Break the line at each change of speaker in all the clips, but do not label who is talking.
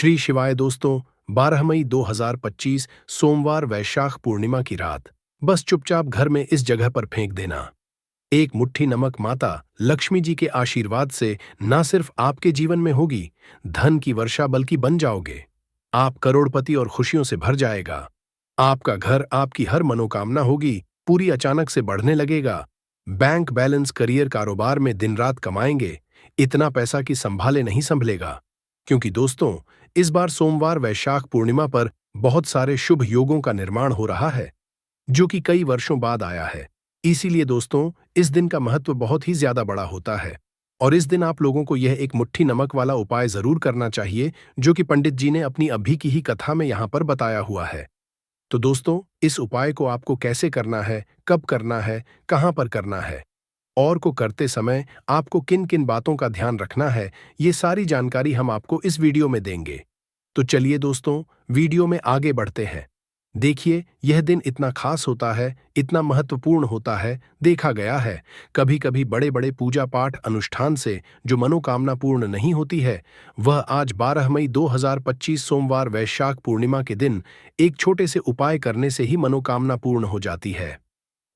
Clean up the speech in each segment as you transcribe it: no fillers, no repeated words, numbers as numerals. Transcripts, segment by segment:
श्री शिवाय दोस्तों। 12 मई 2025 सोमवार वैशाख पूर्णिमा की रात। बस चुपचाप घर में इस जगह पर फेंक देना। एक मुट्ठी नमक माता लक्ष्मी जी के आशीर्वाद से ना सिर्फ आपके जीवन में होगी धन की वर्षा बल्कि बन जाओगे। आप करोड़पति और खुशियों से भर जाएगा। आपका घर आपकी हर मनोकामना होगी पूरी अचानक से बढ़ने लगेगा। बैंक बैलेंस करियर कारोबार में दिन रात कमाएंगे। इतना पैसा कि संभाले नहीं संभलेगा। क्योंकि दोस्तों इस बार सोमवार वैशाख पूर्णिमा पर बहुत सारे शुभ योगों का निर्माण हो रहा है जो कि कई वर्षों बाद आया है। इसीलिए दोस्तों इस दिन का महत्व बहुत ही ज्यादा बड़ा होता है और इस दिन आप लोगों को यह एक मुट्ठी नमक वाला उपाय जरूर करना चाहिए जो कि पंडित जी ने अपनी अभी की ही कथा में यहाँ पर बताया हुआ है। तो दोस्तों इस उपाय को आपको कैसे करना है, कब करना है, कहाँ पर करना है और को करते समय आपको किन किन बातों का ध्यान रखना है, ये सारी जानकारी हम आपको इस वीडियो में देंगे। तो चलिए दोस्तों वीडियो में आगे बढ़ते हैं। देखिए यह दिन इतना खास होता है, इतना महत्वपूर्ण होता है। देखा गया है कभी कभी बड़े बड़े पूजा पाठ अनुष्ठान से जो मनोकामना पूर्ण नहीं होती है वह आज 12 मई 2025 सोमवार वैशाख पूर्णिमा के दिन एक छोटे से उपाय करने से ही मनोकामना पूर्ण हो जाती है।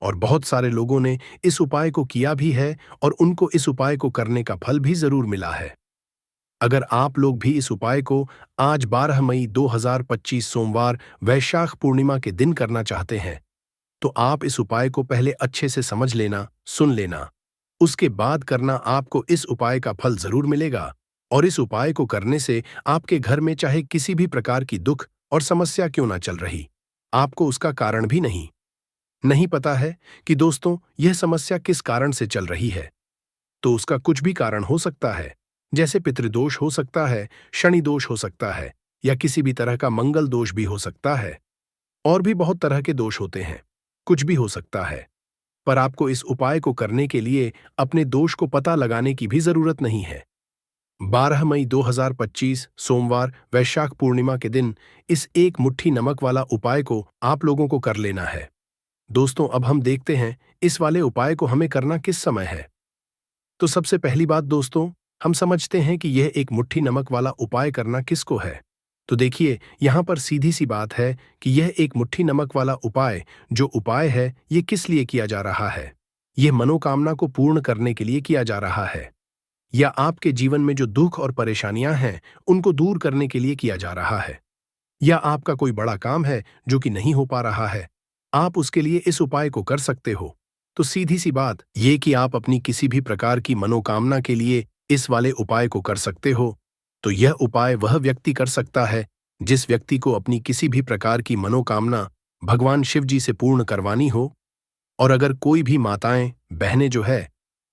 और बहुत सारे लोगों ने इस उपाय को किया भी है और उनको इस उपाय को करने का फल भी जरूर मिला है। अगर आप लोग भी इस उपाय को आज 12 मई 2025 सोमवार वैशाख पूर्णिमा के दिन करना चाहते हैं तो आप इस उपाय को पहले अच्छे से समझ लेना, सुन लेना। उसके बाद करना, आपको इस उपाय का फल जरूर मिलेगा। और इस उपाय को करने से आपके घर में चाहे किसी भी प्रकार की दुख और समस्या क्यों ना चल रही, आपको उसका कारण भी नहीं पता है कि दोस्तों यह समस्या किस कारण से चल रही है। तो उसका कुछ भी कारण हो सकता है, जैसे पितृदोष हो सकता है, शनि दोष हो सकता है या किसी भी तरह का मंगल दोष भी हो सकता है। और भी बहुत तरह के दोष होते हैं, कुछ भी हो सकता है। पर आपको इस उपाय को करने के लिए अपने दोष को पता लगाने की भी जरूरत नहीं है। 12 मई 2025 सोमवार वैशाख पूर्णिमा के दिन इस एक मुट्ठी नमक वाला उपाय को आप लोगों को कर लेना है। दोस्तों अब हम देखते हैं इस वाले उपाय को हमें करना किस समय है। तो सबसे पहली बात दोस्तों हम समझते हैं कि यह एक मुट्ठी नमक वाला उपाय करना किसको है। तो देखिए यहाँ पर सीधी सी बात है कि यह एक मुट्ठी नमक वाला उपाय जो उपाय है ये किस लिए किया जा रहा है। यह मनोकामना को पूर्ण करने के लिए किया जा रहा है या आपके जीवन में जो दुख और परेशानियां हैं उनको दूर करने के लिए किया जा रहा है या आपका कोई बड़ा काम है जो कि नहीं हो पा रहा है, आप उसके लिए इस उपाय को कर सकते हो। तो सीधी सी बात ये कि आप अपनी किसी भी प्रकार की मनोकामना के लिए इस वाले उपाय को कर सकते हो। तो यह उपाय वह व्यक्ति कर सकता है जिस व्यक्ति को अपनी किसी भी प्रकार की मनोकामना भगवान शिव जी से पूर्ण करवानी हो। और अगर कोई भी माताएं बहनें जो है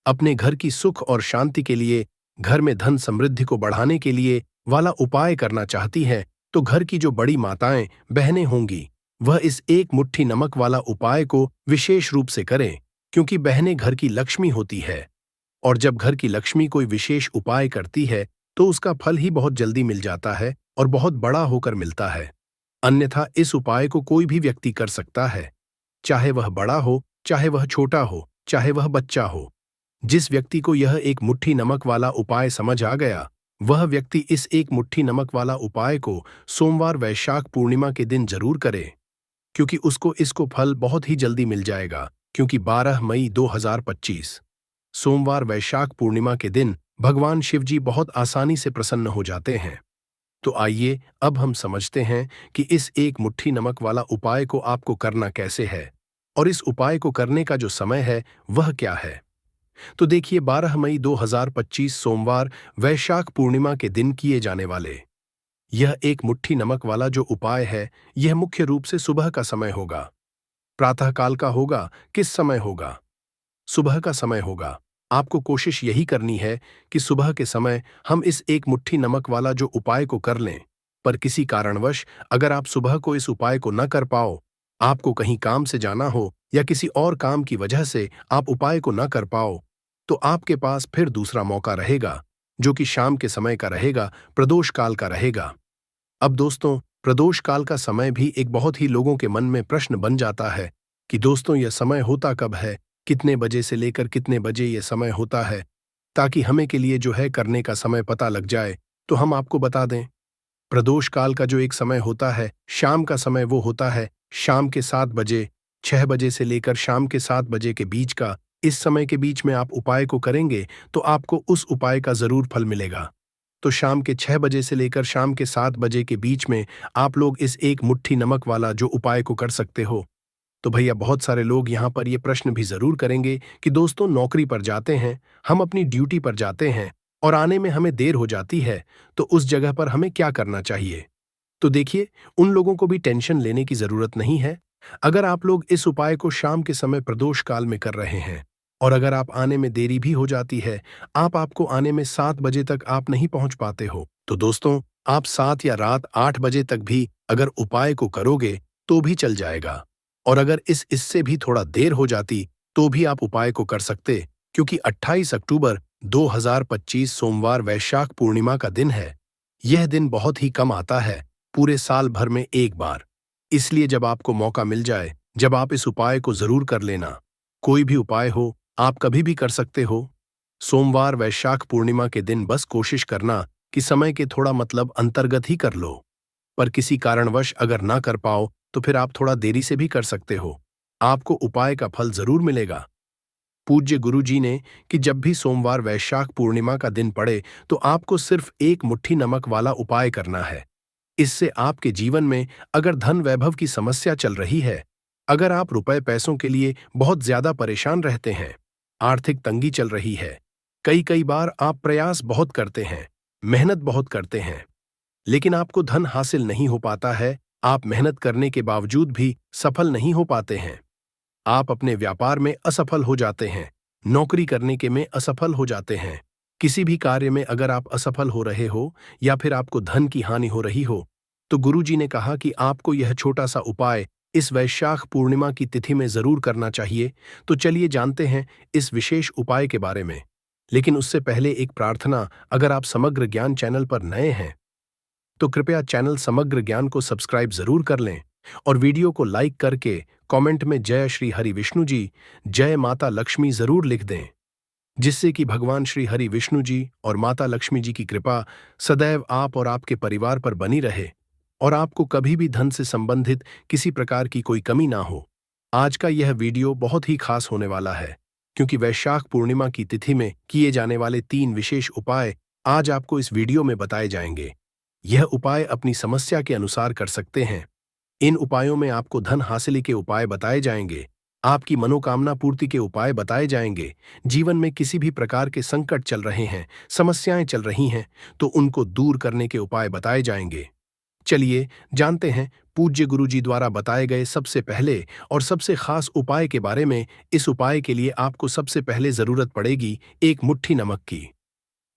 अपने घर की सुख और शांति के लिए, घर में धन समृद्धि को बढ़ाने के लिए वाला उपाय करना चाहती हैं तो घर की जो बड़ी माताएं बहनें होंगी वह इस एक मुट्ठी नमक वाला उपाय को विशेष रूप से करें, क्योंकि बहनें घर की लक्ष्मी होती है और जब घर की लक्ष्मी कोई विशेष उपाय करती है तो उसका फल ही बहुत जल्दी मिल जाता है और बहुत बड़ा होकर मिलता है। अन्यथा इस उपाय को कोई भी व्यक्ति कर सकता है, चाहे वह बड़ा हो, चाहे वह छोटा हो, चाहे वह बच्चा हो। जिस व्यक्ति को यह एक मुट्ठी नमक वाला उपाय समझ आ गया वह व्यक्ति इस एक मुट्ठी नमक वाला उपाय को सोमवार वैशाख पूर्णिमा के दिन जरूर करे, क्योंकि उसको इसको फल बहुत ही जल्दी मिल जाएगा। क्योंकि 12 मई 2025 सोमवार वैशाख पूर्णिमा के दिन भगवान शिव जी बहुत आसानी से प्रसन्न हो जाते हैं। तो आइए अब हम समझते हैं कि इस एक मुट्ठी नमक वाला उपाय को आपको करना कैसे है और इस उपाय को करने का जो समय है वह क्या है। तो देखिए 12 मई 2025 सोमवार वैशाख पूर्णिमा के दिन किए जाने वाले यह एक मुट्ठी नमक वाला जो उपाय है यह मुख्य रूप से सुबह का समय होगा। प्रातःकाल का होगा, किस समय होगा? सुबह का समय होगा। आपको कोशिश यही करनी है कि सुबह के समय हम इस एक मुट्ठी नमक वाला जो उपाय को कर लें। पर किसी कारणवश अगर आप सुबह को इस उपाय को न कर पाओ, आपको कहीं काम से जाना हो या किसी और काम की वजह से आप उपाय को न कर पाओ, तो आपके पास फिर दूसरा मौका रहेगा जो कि शाम के समय का रहेगा, प्रदोष काल का रहेगा। अब दोस्तों प्रदोष काल का समय भी एक बहुत ही लोगों के मन में प्रश्न बन जाता है कि दोस्तों यह समय होता कब है, कितने बजे से लेकर कितने बजे यह समय होता है, ताकि हमें के लिए जो है करने का समय पता लग जाए तो हम आपको बता दें। प्रदोष काल का जो एक समय होता है, शाम का समय, वो होता है शाम के 7 बजे, 6 बजे से लेकर शाम के 7 बजे के बीच का। इस समय के बीच में आप उपाय को करेंगे तो आपको उस उपाय का जरूर फल मिलेगा। तो शाम के 6 बजे से लेकर शाम के 7 बजे के बीच में आप लोग इस एक मुट्ठी नमक वाला जो उपाय को कर सकते हो। तो भैया बहुत सारे लोग यहाँ पर ये प्रश्न भी जरूर करेंगे कि दोस्तों, नौकरी पर जाते हैं, हम अपनी ड्यूटी पर जाते हैं और आने में हमें देर हो जाती है, तो उस जगह पर हमें क्या करना चाहिए? तो देखिए, उन लोगों को भी टेंशन लेने की जरूरत नहीं है। अगर आप लोग इस उपाय को शाम के समय प्रदोष काल में कर रहे हैं और अगर आप आने में देरी भी हो जाती है, आपको आने में 7 बजे तक आप नहीं पहुंच पाते हो, तो दोस्तों, आप 7 या रात 8 बजे तक भी अगर उपाय को करोगे तो भी चल जाएगा। और अगर इससे भी थोड़ा देर हो जाती तो भी आप उपाय को कर सकते, क्योंकि 28 अक्टूबर 2025 सोमवार वैशाख पूर्णिमा का दिन है। यह दिन बहुत ही कम आता है, पूरे साल भर में एक बार। इसलिए जब आपको मौका मिल जाए, जब आप इस उपाय को जरूर कर लेना। कोई भी उपाय हो, आप कभी भी कर सकते हो। सोमवार वैशाख पूर्णिमा के दिन बस कोशिश करना कि समय के थोड़ा अंतर्गत ही कर लो। पर किसी कारणवश अगर ना कर पाओ तो फिर आप थोड़ा देरी से भी कर सकते हो। आपको उपाय का फल जरूर मिलेगा। पूज्य गुरु जी ने कि जब भी सोमवार वैशाख पूर्णिमा का दिन पड़े तो आपको सिर्फ एक मुट्ठी नमक वाला उपाय करना है। इससे आपके जीवन में अगर धन वैभव की समस्या चल रही है, अगर आप रुपए पैसों के लिए बहुत ज्यादा परेशान रहते हैं, आर्थिक तंगी चल रही है, कई कई बार आप प्रयास बहुत करते हैं, मेहनत बहुत करते हैं, लेकिन आपको धन हासिल नहीं हो पाता है, आप मेहनत करने के बावजूद भी सफल नहीं हो पाते हैं, आप अपने व्यापार में असफल हो जाते हैं, नौकरी करने के में असफल हो जाते हैं, किसी भी कार्य में अगर आप असफल हो रहे हो या फिर आपको धन की हानि हो रही हो, तो गुरुजी ने कहा कि आपको यह छोटा सा उपाय इस वैशाख पूर्णिमा की तिथि में जरूर करना चाहिए। तो चलिए जानते हैं इस विशेष उपाय के बारे में। लेकिन उससे पहले एक प्रार्थना, अगर आप समग्र ज्ञान चैनल पर नए हैं तो कृपया चैनल समग्र ज्ञान को सब्सक्राइब जरूर कर लें और वीडियो को लाइक करके कमेंट में जय श्री हरि विष्णु जी, जय माता लक्ष्मी जरूर लिख दें, जिससे कि भगवान श्री हरि विष्णु जी और माता लक्ष्मी जी की कृपा सदैव आप और आपके परिवार पर बनी रहे और आपको कभी भी धन से संबंधित किसी प्रकार की कोई कमी ना हो। आज का यह वीडियो बहुत ही खास होने वाला है, क्योंकि वैशाख पूर्णिमा की तिथि में किए जाने वाले 3 विशेष उपाय आज आपको इस वीडियो में बताए जाएंगे। यह उपाय अपनी समस्या के अनुसार कर सकते हैं। इन उपायों में आपको धन हासिल के उपाय बताए जाएंगे, आपकी मनोकामना पूर्ति के उपाय बताए जाएंगे, जीवन में किसी भी प्रकार के संकट चल रहे हैं, समस्याएं चल रही हैं, तो उनको दूर करने के उपाय बताए जाएंगे। चलिए जानते हैं पूज्य गुरु जी द्वारा बताए गए सबसे पहले और सबसे खास उपाय के बारे में। इस उपाय के लिए आपको सबसे पहले जरूरत पड़ेगी एक मुट्ठी नमक की।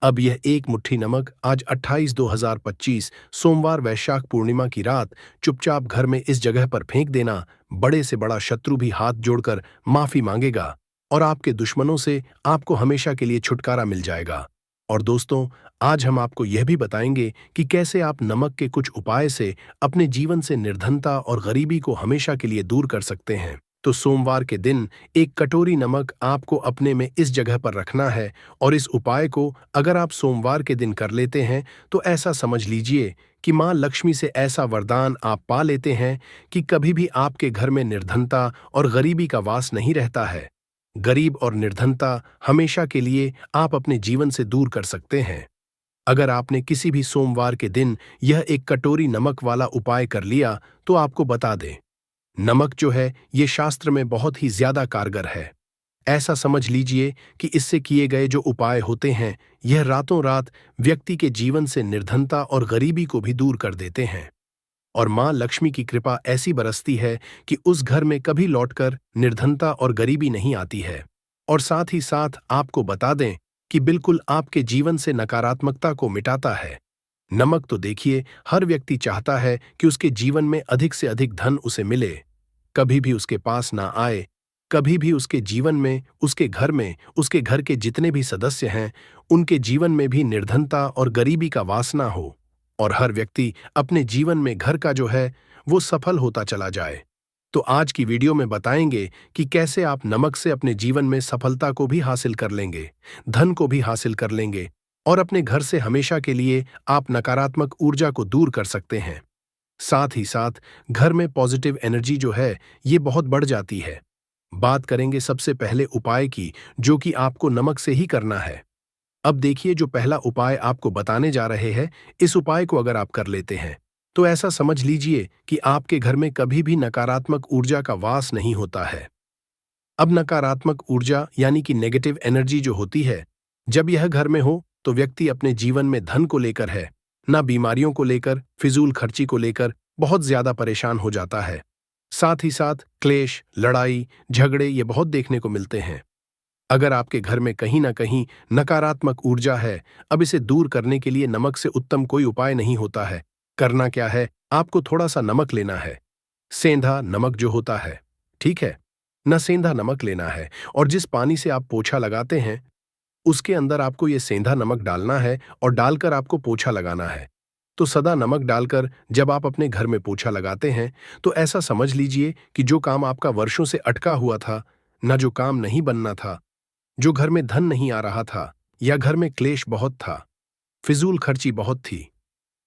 अब यह एक मुट्ठी नमक आज 28/2/2025 सोमवार वैशाख पूर्णिमा की रात चुपचाप घर में इस जगह पर फेंक देना। बड़े से बड़ा शत्रु भी हाथ जोड़कर माफी मांगेगा और आपके दुश्मनों से आपको हमेशा के लिए छुटकारा मिल जाएगा। और दोस्तों, आज हम आपको यह भी बताएंगे कि कैसे आप नमक के कुछ उपाय से अपने जीवन से निर्धनता और गरीबी को हमेशा के लिए दूर कर सकते हैं। तो सोमवार के दिन एक कटोरी नमक आपको अपने में इस जगह पर रखना है और इस उपाय को अगर आप सोमवार के दिन कर लेते हैं तो ऐसा समझ लीजिए कि मां लक्ष्मी से ऐसा वरदान आप पा लेते हैं कि कभी भी आपके घर में निर्धनता और गरीबी का वास नहीं रहता है। गरीब और निर्धनता हमेशा के लिए आप अपने जीवन से दूर कर सकते हैं। अगर आपने किसी भी सोमवार के दिन यह एक कटोरी नमक वाला उपाय कर लिया तो आपको बता दें, नमक जो है ये शास्त्र में बहुत ही ज्यादा कारगर है। ऐसा समझ लीजिए कि इससे किए गए जो उपाय होते हैं यह रातों रात व्यक्ति के जीवन से निर्धनता और गरीबी को भी दूर कर देते हैं और मां लक्ष्मी की कृपा ऐसी बरसती है कि उस घर में कभी लौटकर निर्धनता और गरीबी नहीं आती है। और साथ ही साथ आपको बता दें कि बिल्कुल आपके जीवन से नकारात्मकता को मिटाता है। नमक तो देखिए, हर व्यक्ति चाहता है कि उसके जीवन में अधिक से अधिक धन उसे मिले, कभी भी उसके पास ना आए, कभी भी उसके जीवन में, उसके घर में, उसके घर के जितने भी सदस्य हैं उनके जीवन में भी निर्धनता और गरीबी का वास ना हो और हर व्यक्ति अपने जीवन में घर का जो है वो सफल होता चला जाए। तो आज की वीडियो में बताएंगे कि कैसे आप नमक से अपने जीवन में सफलता को भी हासिल कर लेंगे, धन को भी हासिल कर लेंगे और अपने घर से हमेशा के लिए आप नकारात्मक ऊर्जा को दूर कर सकते हैं। साथ ही साथ घर में पॉजिटिव एनर्जी जो है ये बहुत बढ़ जाती है। बात करेंगे सबसे पहले उपाय की, जो कि आपको नमक से ही करना है। अब देखिए, जो पहला उपाय आपको बताने जा रहे हैं, इस उपाय को अगर आप कर लेते हैं तो ऐसा समझ लीजिए कि आपके घर में कभी भी नकारात्मक ऊर्जा का वास नहीं होता है। अब नकारात्मक ऊर्जा यानी कि नेगेटिव एनर्जी जो होती है, जब यह घर में हो तो व्यक्ति अपने जीवन में धन को लेकर है, ना बीमारियों को लेकर, फिजूल खर्ची को लेकर बहुत ज्यादा परेशान हो जाता है। साथ ही साथ क्लेश, लड़ाई, झगड़े ये बहुत देखने को मिलते हैं। अगर आपके घर में कहीं ना कहीं नकारात्मक ऊर्जा है, अब इसे दूर करने के लिए नमक से उत्तम कोई उपाय नहीं होता है। करना क्या है, आपको थोड़ा सा नमक लेना है। सेंधा नमक जो होता है, ठीक है, न सेंधा नमक लेना है, और जिस पानी से आप पोछा लगाते हैं उसके अंदर आपको ये सेंधा नमक डालना है और डालकर आपको पोछा लगाना है। तो सदा नमक डालकर जब आप अपने घर में पोछा लगाते हैं तो ऐसा समझ लीजिए कि जो काम आपका वर्षों से अटका हुआ था, न जो काम नहीं बनना था, जो घर में धन नहीं आ रहा था, या घर में क्लेश बहुत था, फिजूल खर्ची बहुत थी,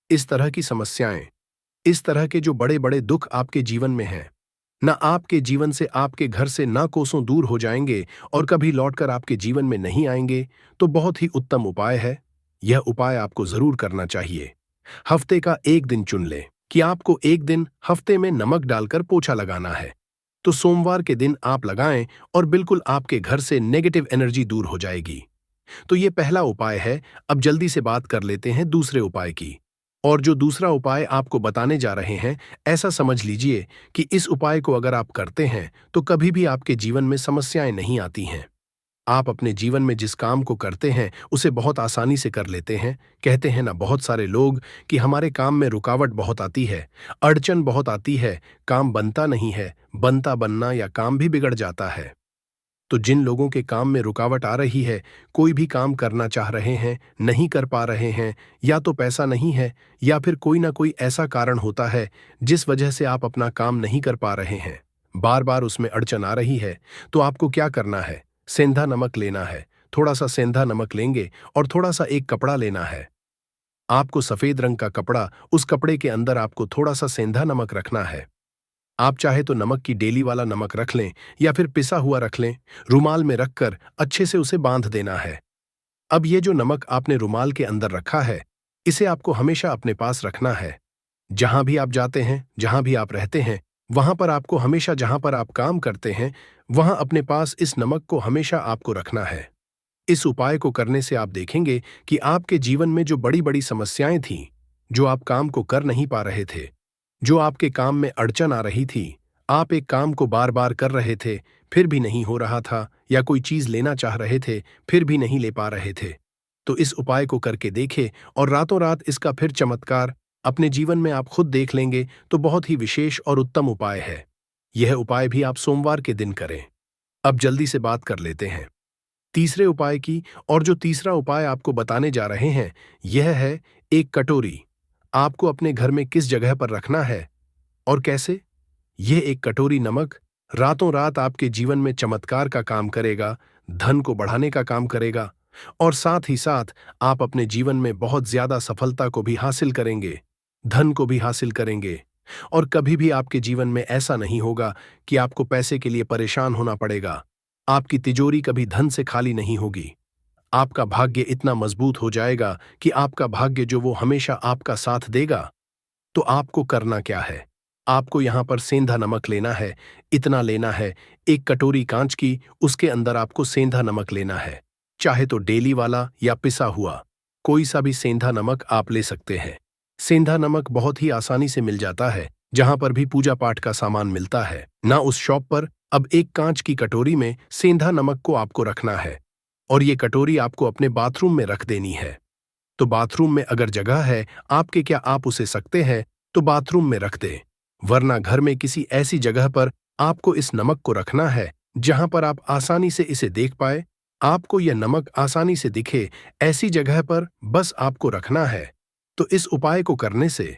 इस तरह की समस्याएं, इस तरह के जो बड़े बड़े दुख आपके जीवन में हैं, ना आपके जीवन से, आपके घर से ना कोसों दूर हो जाएंगे और कभी लौटकर आपके जीवन में नहीं आएंगे, तो बहुत ही उत्तम उपाय है। यह उपाय आपको जरूर करना चाहिए। हफ्ते का एक दिन चुन लें कि आपको एक दिन हफ्ते में नमक डालकर पोछा लगाना है। तो सोमवार के दिन आप लगाएं और बिल्कुल आपके घर से नेगेटिव एनर्जी दूर हो जाएगी। तो ये पहला उपाय है। अब जल्दी से बात कर लेते हैं दूसरे उपाय की। और जो दूसरा उपाय आपको बताने जा रहे हैं, ऐसा समझ लीजिए कि इस उपाय को अगर आप करते हैं तो कभी भी आपके जीवन में समस्याएं नहीं आती हैं। आप अपने जीवन में जिस काम को करते हैं उसे बहुत आसानी से कर लेते हैं। कहते हैं ना बहुत सारे लोग कि हमारे काम में रुकावट बहुत आती है, अड़चन बहुत आती है, काम बनता नहीं है, बनता बनना या काम भी बिगड़ जाता है। तो जिन लोगों के काम में रुकावट आ रही है, कोई भी काम करना चाह रहे हैं, नहीं कर पा रहे हैं, या तो पैसा नहीं है या फिर कोई ना कोई ऐसा कारण होता है जिस वजह से आप अपना काम नहीं कर पा रहे हैं, बार बार उसमें अड़चन आ रही है, तो आपको क्या करना है, सेंधा नमक लेना है। थोड़ा सा सेंधा नमक लेंगे और थोड़ा सा एक कपड़ा लेना है। आपको सफेद रंग का कपड़ा, उस कपड़े के अंदर आपको थोड़ा सा सेंधा नमक रखना है। आप चाहे तो नमक की डेली वाला नमक रख लें या फिर पिसा हुआ रख लें। रुमाल में रखकर अच्छे से उसे बांध देना है। अब ये जो नमक आपने रुमाल के अंदर रखा है, इसे आपको हमेशा अपने पास रखना है। जहां भी आप जाते हैं, जहां भी आप रहते हैं, वहां पर आपको हमेशा, जहां पर आप काम करते हैं, वहां अपने पास इस नमक को हमेशा आपको रखना है। इस उपाय को करने से आप देखेंगे कि आपके जीवन में जो बड़ी बड़ी समस्याएं थीं, जो आप काम को कर नहीं पा रहे थे, जो आपके काम में अड़चन आ रही थी, आप एक काम को बार बार कर रहे थे फिर भी नहीं हो रहा था, या कोई चीज लेना चाह रहे थे फिर भी नहीं ले पा रहे थे, तो इस उपाय को करके देखें और रातों रात इसका फिर चमत्कार अपने जीवन में आप खुद देख लेंगे। तो बहुत ही विशेष और उत्तम उपाय है। यह उपाय भी आप सोमवार के दिन करें। अब जल्दी से बात कर लेते हैं तीसरे उपाय की। और जो तीसरा उपाय आपको बताने जा रहे हैं, यह है एक कटोरी। आपको अपने घर में किस जगह पर रखना है और कैसे? यह एक कटोरी नमक रातों रात आपके जीवन में चमत्कार का काम करेगा, धन को बढ़ाने का काम करेगा, और साथ ही साथ आप अपने जीवन में बहुत ज्यादा सफलता को भी हासिल करेंगे, धन को भी हासिल करेंगे। और कभी भी आपके जीवन में ऐसा नहीं होगा कि आपको पैसे के लिए परेशान होना पड़ेगा। आपकी तिजोरी कभी धन से खाली नहीं होगी। आपका भाग्य इतना मजबूत हो जाएगा कि आपका भाग्य जो वो हमेशा आपका साथ देगा। तो आपको करना क्या है? आपको यहां पर सेंधा नमक लेना है। इतना लेना है, एक कटोरी कांच की, उसके अंदर आपको सेंधा नमक लेना है। चाहे तो डेली वाला या पिसा हुआ, कोई सा भी सेंधा नमक आप ले सकते हैं। सेंधा नमक बहुत ही आसानी से मिल जाता है, जहां पर भी पूजा पाठ का सामान मिलता है, ना उस शॉप पर। अब एक कांच की कटोरी में सेंधा नमक को आपको रखना है और ये कटोरी आपको अपने बाथरूम में रख देनी है। तो बाथरूम में अगर जगह है आपके, क्या आप उसे सकते हैं तो बाथरूम में रख दें, वरना घर में किसी ऐसी जगह पर आपको इस नमक को रखना है जहां पर आप आसानी से इसे देख पाए। आपको यह नमक आसानी से दिखे, ऐसी जगह पर बस आपको रखना है। तो इस उपाय को करने से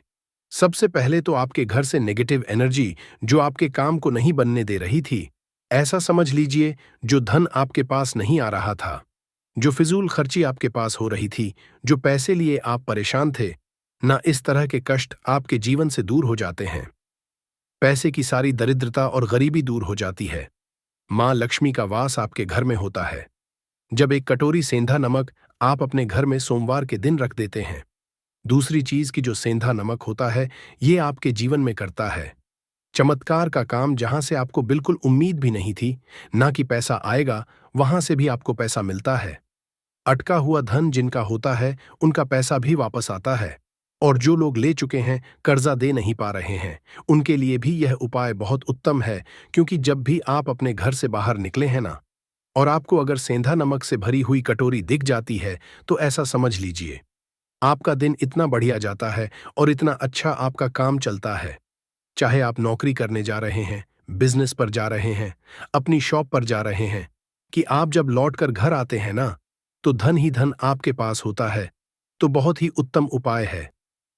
सबसे पहले तो आपके घर से नेगेटिव एनर्जी जो आपके काम को नहीं बनने दे रही थी, ऐसा समझ लीजिए जो धन आपके पास नहीं आ रहा था, जो फिजूल खर्ची आपके पास हो रही थी, जो पैसे लिए आप परेशान थे, ना इस तरह के कष्ट आपके जीवन से दूर हो जाते हैं। पैसे की सारी दरिद्रता और गरीबी दूर हो जाती है। माँ लक्ष्मी का वास आपके घर में होता है। जब एक कटोरी सेंधा नमक आप अपने घर में सोमवार के दिन रख देते हैं। दूसरी चीज की जो सेंधा नमक होता है, ये आपके जीवन में करता है चमत्कार का काम। जहां से आपको बिल्कुल उम्मीद भी नहीं थी ना कि पैसा आएगा, वहां से भी आपको पैसा मिलता है। अटका हुआ धन जिनका होता है, उनका पैसा भी वापस आता है। और जो लोग ले चुके हैं, कर्जा दे नहीं पा रहे हैं, उनके लिए भी यह उपाय बहुत उत्तम है। क्योंकि जब भी आप अपने घर से बाहर निकले हैं ना, और आपको अगर सेंधा नमक से भरी हुई कटोरी दिख जाती है, तो ऐसा समझ लीजिए आपका दिन इतना बढ़िया जाता है और इतना अच्छा आपका काम चलता है। चाहे आप नौकरी करने जा रहे हैं, बिजनेस पर जा रहे हैं, अपनी शॉप पर जा रहे हैं, कि आप जब लौटकर घर आते हैं ना, तो धन ही धन आपके पास होता है। तो बहुत ही उत्तम उपाय है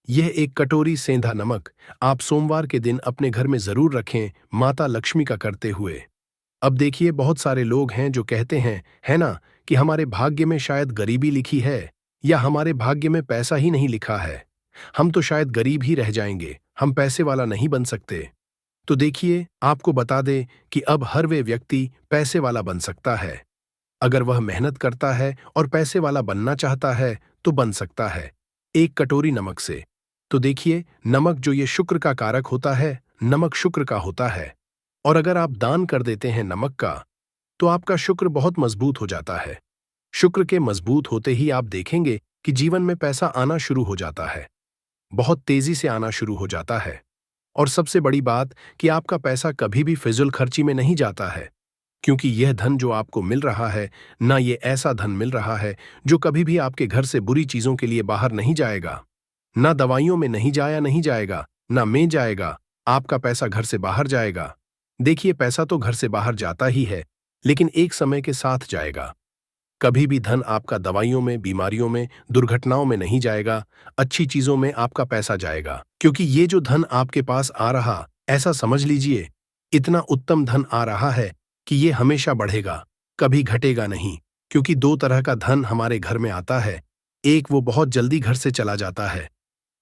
यह। एक कटोरी सेंधा नमक आप सोमवार के दिन अपने घर में जरूर रखें, माता लक्ष्मी का करते हुए। अब देखिए, बहुत सारे लोग हैं जो कहते हैं, है ना, कि हमारे भाग्य में शायद गरीबी लिखी है, या हमारे भाग्य में पैसा ही नहीं लिखा है, हम तो शायद गरीब ही रह जाएंगे, हम पैसे वाला नहीं बन सकते। तो देखिए, आपको बता दें कि अब हर वे व्यक्ति पैसे वाला बन सकता है। अगर वह मेहनत करता है और पैसे वाला बनना चाहता है, तो बन सकता है एक कटोरी नमक से। तो देखिए, नमक जो ये शुक्र का कारक होता है, नमक शुक्र का होता है। और अगर आप दान कर देते हैं नमक का, तो आपका शुक्र बहुत मजबूत हो जाता है। शुक्र के मजबूत होते ही आप देखेंगे कि जीवन में पैसा आना शुरू हो जाता है, बहुत तेजी से आना शुरू हो जाता है। और सबसे बड़ी बात कि आपका पैसा कभी भी फिजूल खर्ची में नहीं जाता है। क्योंकि यह धन जो आपको मिल रहा है ना, ये ऐसा धन मिल रहा है जो कभी भी आपके घर से बुरी चीजों के लिए बाहर नहीं जाएगा, ना दवाइयों में नहीं जाएगा, ना में जाएगा। आपका पैसा घर से बाहर जाएगा। देखिए, पैसा तो घर से बाहर जाता ही है, लेकिन एक समय के साथ जाएगा। कभी भी धन आपका दवाइयों में, बीमारियों में, दुर्घटनाओं में नहीं जाएगा, अच्छी चीजों में आपका पैसा जाएगा। क्योंकि ये जो धन आपके पास आ रहा, ऐसा समझ लीजिए, इतना उत्तम धन आ रहा है कि ये हमेशा बढ़ेगा, कभी घटेगा नहीं। क्योंकि दो तरह का धन हमारे घर में आता है। एक वो बहुत जल्दी घर से चला जाता है,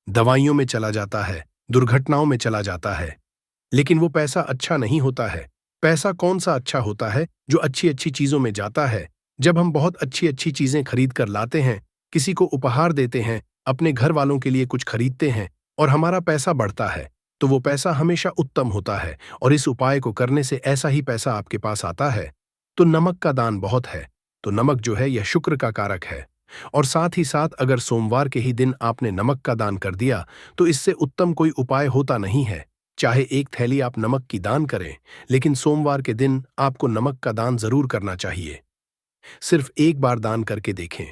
दवाइयों में चला जाता है, दुर्घटनाओं में चला जाता है। लेकिन वो पैसा अच्छा नहीं होता है। पैसा कौन सा अच्छा होता है? जो अच्छी अच्छी चीजों में जाता है। जब हम बहुत अच्छी अच्छी चीजें खरीद कर लाते हैं, किसी को उपहार देते हैं, अपने घर वालों के लिए कुछ खरीदते हैं, और हमारा पैसा बढ़ता है, तो वो पैसा हमेशा उत्तम होता है। और इस उपाय को करने से ऐसा ही पैसा आपके पास आता है। तो नमक का दान बहुत है। तो नमक जो है, यह शुक्र का कारक है। और साथ ही साथ अगर सोमवार के ही दिन आपने नमक का दान कर दिया, तो इससे उत्तम कोई उपाय होता नहीं है। चाहे एक थैली आप नमक की दान करें, लेकिन सोमवार के दिन आपको नमक का दान जरूर करना चाहिए। सिर्फ एक बार दान करके देखें।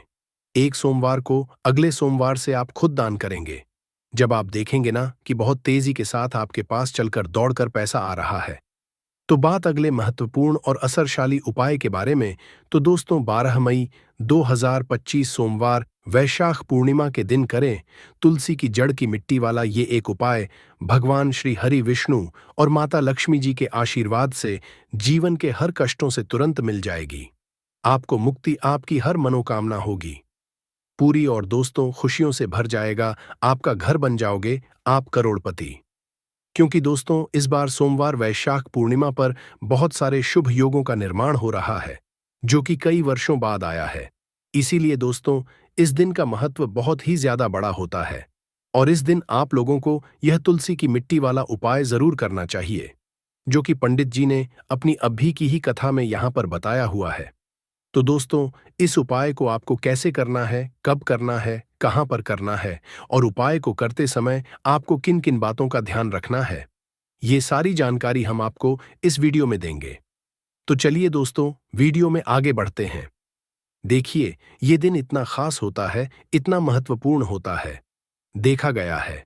एक सोमवार को, अगले सोमवार से आप खुद दान करेंगे। जब आप देखेंगे ना कि बहुत तेजी के साथ आपके पास चलकर दौड़कर पैसा आ रहा है। तो बात अगले महत्वपूर्ण और असरशाली उपाय के बारे में। तो दोस्तों, 12 मई 2025 सोमवार वैशाख पूर्णिमा के दिन करें तुलसी की जड़ की मिट्टी वाला ये एक उपाय। भगवान श्री हरि विष्णु और माता लक्ष्मी जी के आशीर्वाद से जीवन के हर कष्टों से तुरंत मिल जाएगी। आपको मुक्ति, आपकी हर मनोकामना होगी पूरी, और दोस्तों खुशियों से भर जाएगा आपका घर, बन जाओगे आप करोड़पति। क्योंकि दोस्तों, इस बार सोमवार वैशाख पूर्णिमा पर बहुत सारे शुभ योगों का निर्माण हो रहा है, जो कि कई वर्षों बाद आया है। इसीलिए दोस्तों, इस दिन का महत्व बहुत ही ज्यादा बड़ा होता है। और इस दिन आप लोगों को यह तुलसी की मिट्टी वाला उपाय जरूर करना चाहिए, जो कि पंडित जी ने अपनी अभी की ही कथा में यहाँ पर बताया हुआ है। तो दोस्तों, इस उपाय को आपको कैसे करना है, कब करना है, कहां पर करना है, और उपाय को करते समय आपको किन किन बातों का ध्यान रखना है, ये सारी जानकारी हम आपको इस वीडियो में देंगे। तो चलिए दोस्तों, वीडियो में आगे बढ़ते हैं। देखिए, ये दिन इतना खास होता है, इतना महत्वपूर्ण होता है। देखा गया है,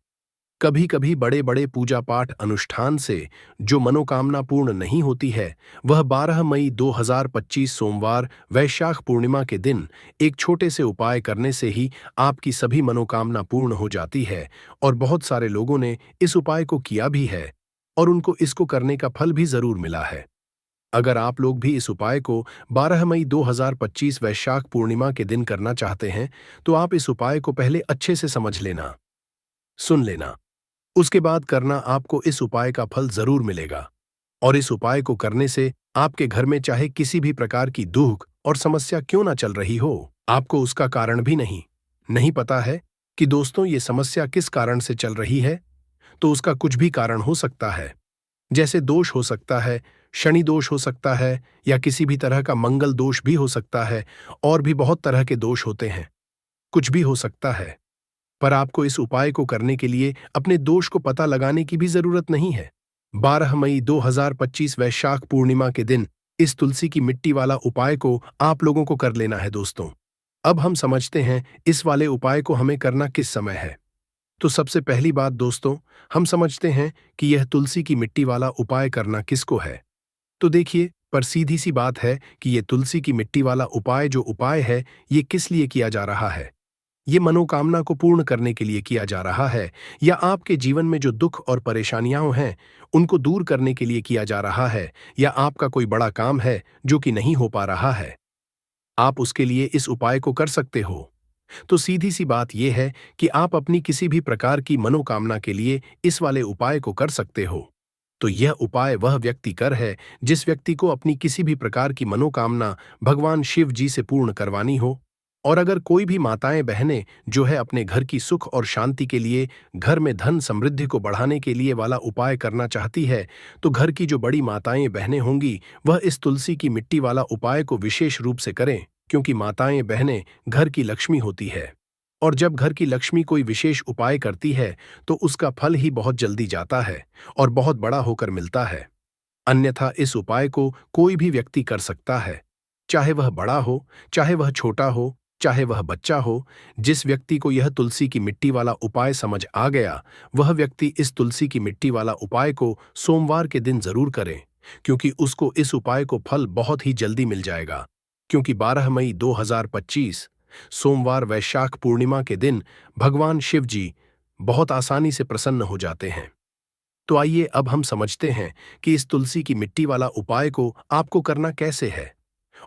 कभी कभी बड़े बड़े पूजा पाठ अनुष्ठान से जो मनोकामना पूर्ण नहीं होती है, वह 12 मई 2025 सोमवार वैशाख पूर्णिमा के दिन एक छोटे से उपाय करने से ही आपकी सभी मनोकामना पूर्ण हो जाती है। और बहुत सारे लोगों ने इस उपाय को किया भी है, और उनको इसको करने का फल भी जरूर मिला है। अगर आप लोग भी इस उपाय को 12 मई 2025 वैशाख पूर्णिमा के दिन करना चाहते हैं, तो आप इस उपाय को पहले अच्छे से समझ लेना, सुन लेना। उसके बाद करना, आपको इस उपाय का फल जरूर मिलेगा। और इस उपाय को करने से आपके घर में चाहे किसी भी प्रकार की दुख और समस्या क्यों ना चल रही हो, आपको उसका कारण भी नहीं पता है कि दोस्तों ये समस्या किस कारण से चल रही है, तो उसका कुछ भी कारण हो सकता है। जैसे दोष हो सकता है, शनि दोष हो सकता है, या किसी भी तरह का मंगल दोष भी हो सकता है, और भी बहुत तरह के दोष होते हैं। कुछ भी हो सकता है, पर आपको इस उपाय को करने के लिए अपने दोष को पता लगाने की भी जरूरत नहीं है। 12 मई 2025 वैशाख पूर्णिमा के दिन इस तुलसी की मिट्टी वाला उपाय को आप लोगों को कर लेना है दोस्तों। अब हम समझते हैं इस वाले उपाय को हमें करना किस समय है। तो सबसे पहली बात दोस्तों, हम समझते हैं कि यह तुलसी की मिट्टी वाला उपाय करना किसको है। तो देखिए, पर सीधी सी बात है कि ये तुलसी की मिट्टी वाला उपाय जो उपाय है, ये किस लिए किया जा रहा है। ये मनोकामना को पूर्ण करने के लिए किया जा रहा है, या आपके जीवन में जो दुख और परेशानियां हैं उनको दूर करने के लिए किया जा रहा है, या आपका कोई बड़ा काम है जो कि नहीं हो पा रहा है, आप उसके लिए इस उपाय को कर सकते हो। तो सीधी सी बात यह है कि आप अपनी किसी भी प्रकार की मनोकामना के लिए इस वाले उपाय को कर सकते हो। तो यह उपाय वह व्यक्ति कर है जिस व्यक्ति को अपनी किसी भी प्रकार की मनोकामना भगवान शिव जी से पूर्ण करवानी हो। और अगर कोई भी माताएं बहनें जो है अपने घर की सुख और शांति के लिए, घर में धन समृद्धि को बढ़ाने के लिए वाला उपाय करना चाहती है, तो घर की जो बड़ी माताएं बहनें होंगी वह इस तुलसी की मिट्टी वाला उपाय को विशेष रूप से करें, क्योंकि माताएं बहनें घर की लक्ष्मी होती है। और जब घर की लक्ष्मी कोई विशेष उपाय करती है तो उसका फल ही बहुत जल्दी जाता है और बहुत बड़ा होकर मिलता है। अन्यथा इस उपाय को कोई भी व्यक्ति कर सकता है, चाहे वह बड़ा हो, चाहे वह छोटा हो, चाहे वह बच्चा हो। जिस व्यक्ति को यह तुलसी की मिट्टी वाला उपाय समझ आ गया, वह व्यक्ति इस तुलसी की मिट्टी वाला उपाय को सोमवार के दिन जरूर करें, क्योंकि उसको इस उपाय को फल बहुत ही जल्दी मिल जाएगा। क्योंकि 12 मई 2025 सोमवार वैशाख पूर्णिमा के दिन भगवान शिव जी बहुत आसानी से प्रसन्न हो जाते हैं। तो आइए अब हम समझते हैं कि इस तुलसी की मिट्टी वाला उपाय को आपको करना कैसे है,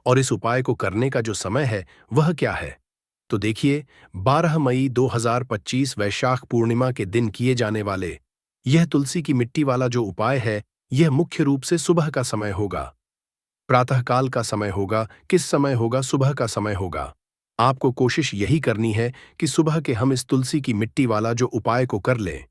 और इस उपाय को करने का जो समय है वह क्या है। तो देखिए, 12 मई 2025 वैशाख पूर्णिमा के दिन किए जाने वाले यह तुलसी की मिट्टी वाला जो उपाय है, यह मुख्य रूप से सुबह का समय होगा, प्रातःकाल का समय होगा। किस समय होगा? सुबह का समय होगा। आपको कोशिश यही करनी है कि सुबह के हम इस तुलसी की मिट्टी वाला जो उपाय को कर लें।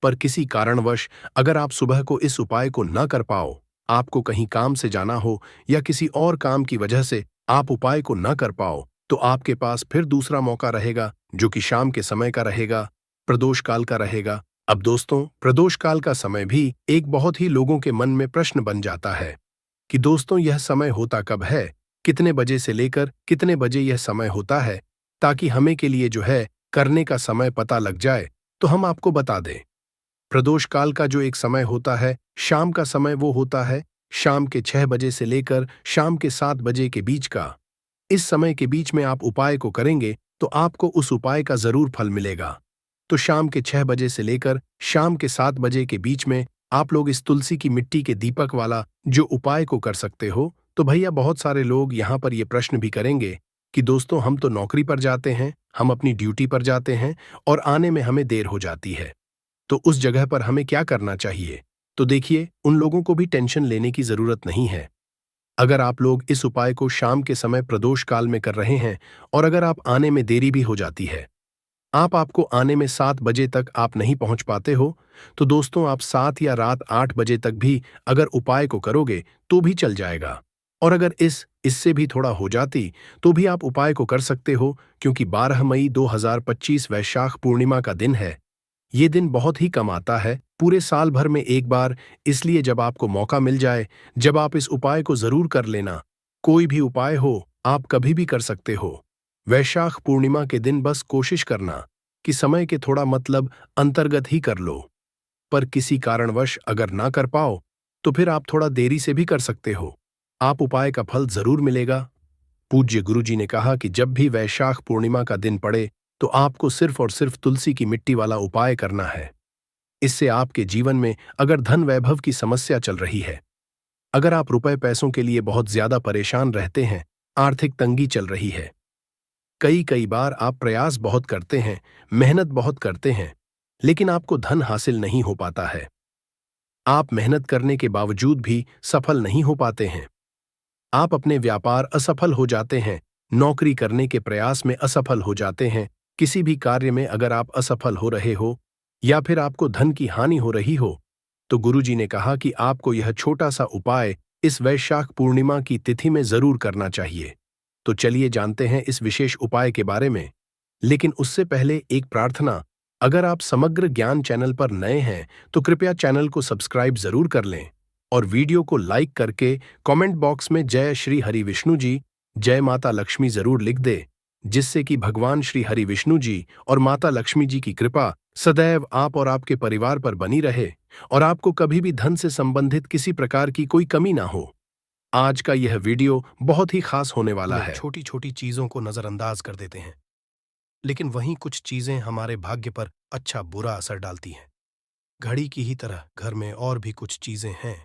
पर किसी कारणवश अगर आप सुबह को इस उपाय को न कर पाओ, आपको कहीं काम से जाना हो या किसी और काम की वजह से आप उपाय को न कर पाओ, तो आपके पास फिर दूसरा मौका रहेगा, जो कि शाम के समय का रहेगा, प्रदोष काल का रहेगा। अब दोस्तों, प्रदोष काल का समय भी एक बहुत ही लोगों के मन में प्रश्न बन जाता है कि दोस्तों यह समय होता कब है, कितने बजे से लेकर कितने बजे यह समय होता है, ताकि हमें के लिए जो है करने का समय पता लग जाए। तो हम आपको बता दें, प्रदोष काल का जो एक समय होता है, शाम का समय, वो होता है शाम के 6 बजे से लेकर शाम के 7 बजे के बीच का। इस समय के बीच में आप उपाय को करेंगे तो आपको उस उपाय का जरूर फल मिलेगा। तो शाम के 6 बजे से लेकर शाम के 7 बजे के बीच में आप लोग इस तुलसी की मिट्टी के दीपक वाला जो उपाय को कर सकते हो। तो भैया, बहुत सारे लोग यहाँ पर ये प्रश्न भी करेंगे कि दोस्तों हम तो नौकरी पर जाते हैं, हम अपनी ड्यूटी पर जाते हैं और आने में हमें देर हो जाती है, तो उस जगह पर हमें क्या करना चाहिए। तो देखिए, उन लोगों को भी टेंशन लेने की जरूरत नहीं है। अगर आप लोग इस उपाय को शाम के समय प्रदोष काल में कर रहे हैं और अगर आप आने में देरी भी हो जाती है, आपको आने में 7 बजे तक आप नहीं पहुंच पाते हो, तो दोस्तों आप 7 या रात 8 बजे तक भी अगर उपाय को करोगे तो भी चल जाएगा। और अगर इससे भी थोड़ा हो जाती तो भी आप उपाय को कर सकते हो, क्योंकि 12 मई 2025 वैशाख पूर्णिमा का दिन है। ये दिन बहुत ही कम आता है, पूरे साल भर में एक बार, इसलिए जब आपको मौका मिल जाए, जब आप इस उपाय को जरूर कर लेना। कोई भी उपाय हो, आप कभी भी कर सकते हो। वैशाख पूर्णिमा के दिन बस कोशिश करना कि समय के थोड़ा मतलब अंतर्गत ही कर लो। पर किसी कारणवश अगर ना कर पाओ तो फिर आप थोड़ा देरी से भी कर सकते हो, आप उपाय का फल जरूर मिलेगा। पूज्य गुरुजी ने कहा कि जब भी वैशाख पूर्णिमा का दिन पड़े तो आपको सिर्फ और सिर्फ तुलसी की मिट्टी वाला उपाय करना है। इससे आपके जीवन में अगर धन वैभव की समस्या चल रही है, अगर आप रुपए पैसों के लिए बहुत ज्यादा परेशान रहते हैं, आर्थिक तंगी चल रही है। कई कई बार आप प्रयास बहुत करते हैं, मेहनत बहुत करते हैं, लेकिन आपको धन हासिल नहीं हो पाता है। आप मेहनत करने के बावजूद भी सफल नहीं हो पाते हैं। आप अपने व्यापार असफल हो जाते हैं, नौकरी करने के प्रयास में असफल हो जाते हैं, किसी भी कार्य में अगर आप असफल हो रहे हो या फिर आपको धन की हानि हो रही हो, तो गुरुजी ने कहा कि आपको यह छोटा सा उपाय इस वैशाख पूर्णिमा की तिथि में जरूर करना चाहिए। तो चलिए जानते हैं इस विशेष उपाय के बारे में। लेकिन उससे पहले एक प्रार्थना, अगर आप समग्र ज्ञान चैनल पर नए हैं तो कृपया चैनल को सब्सक्राइब जरूर कर लें और वीडियो को लाइक करके कमेंट बॉक्स में जय श्री हरि विष्णु जी, जय माता लक्ष्मी जरूर लिख दे, जिससे कि भगवान श्री हरि विष्णु जी और माता लक्ष्मी जी की कृपा सदैव आप और आपके परिवार पर बनी रहे और आपको कभी भी धन से संबंधित किसी प्रकार की कोई कमी ना हो। आज का यह वीडियो बहुत ही खास होने वाला है। छोटी छोटी चीजों को नजरअंदाज कर देते हैं, लेकिन वहीं कुछ चीजें हमारे भाग्य पर अच्छा बुरा असर डालती हैं। घड़ी की ही तरह घर में और भी कुछ चीजें हैं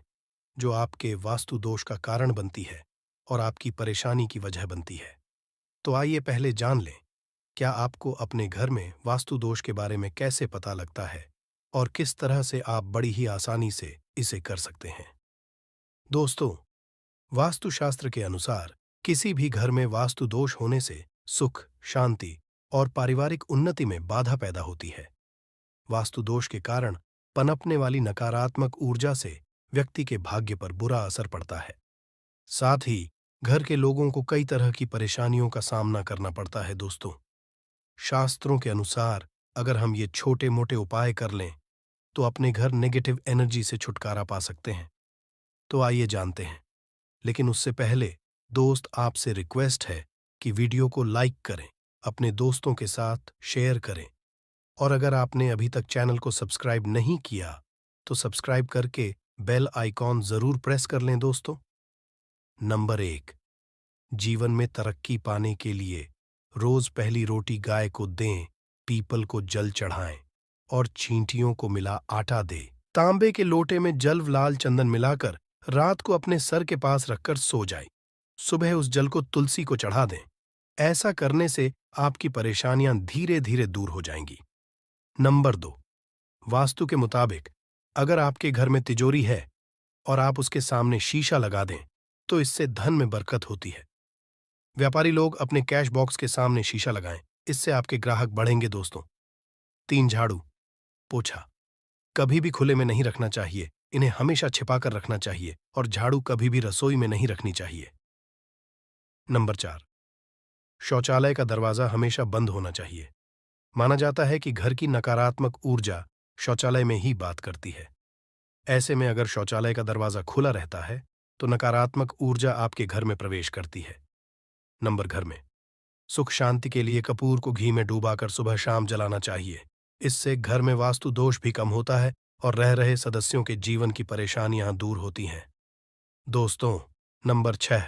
जो आपके वास्तु दोष का कारण बनती है और आपकी परेशानी की वजह बनती है। तो आइए पहले जान लें, क्या आपको अपने घर में वास्तु दोष के बारे में कैसे पता लगता है और किस तरह से आप बड़ी ही आसानी से इसे कर सकते हैं। दोस्तों, वास्तुशास्त्र के अनुसार किसी भी घर में वास्तु दोष होने से सुख, शांति और पारिवारिक उन्नति में बाधा पैदा होती है। वास्तु दोष के कारण पनपने वाली नकारात्मक ऊर्जा से व्यक्ति के भाग्य पर बुरा असर पड़ता है। साथ ही घर के लोगों को कई तरह की परेशानियों का सामना करना पड़ता है। दोस्तों, शास्त्रों के अनुसार अगर हम ये छोटे मोटे उपाय कर लें तो अपने घर नेगेटिव एनर्जी से छुटकारा पा सकते हैं। तो आइए जानते हैं, लेकिन उससे पहले दोस्त आपसे रिक्वेस्ट है कि वीडियो को लाइक करें, अपने दोस्तों के साथ शेयर करें और अगर आपने अभी तक चैनल को सब्सक्राइब नहीं किया तो सब्सक्राइब करके बेल आइकॉन जरूर प्रेस कर लें। दोस्तों, नंबर 1, जीवन में तरक्की पाने के लिए रोज पहली रोटी गाय को दें, पीपल को जल चढ़ाएं और चींटियों को मिला आटा दे। तांबे के लोटे में जल लाल चंदन मिलाकर रात को अपने सर के पास रखकर सो जाए। सुबह उस जल को तुलसी को चढ़ा दें। ऐसा करने से आपकी परेशानियां धीरे धीरे दूर हो जाएंगी। नंबर 2, वास्तु के मुताबिक अगर आपके घर में तिजोरी है और आप उसके सामने शीशा लगा दें तो इससे धन में बरकत होती है। व्यापारी लोग अपने कैश बॉक्स के सामने शीशा लगाएं, इससे आपके ग्राहक बढ़ेंगे। दोस्तों, 3, झाड़ू पोछा कभी भी खुले में नहीं रखना चाहिए, इन्हें हमेशा छिपाकर रखना चाहिए और झाड़ू कभी भी रसोई में नहीं रखनी चाहिए। नंबर 4, शौचालय का दरवाजा हमेशा बंद होना चाहिए। माना जाता है कि घर की नकारात्मक ऊर्जा शौचालय में ही बात करती है। ऐसे में अगर शौचालय का दरवाजा खुला रहता है तो नकारात्मक ऊर्जा आपके घर में प्रवेश करती है। घर में सुख शांति के लिए कपूर को घी में डूबाकर सुबह शाम जलाना चाहिए। इससे घर में वास्तु दोष भी कम होता है और रह रहे सदस्यों के जीवन की परेशानियां दूर होती हैं। दोस्तों, नंबर 6,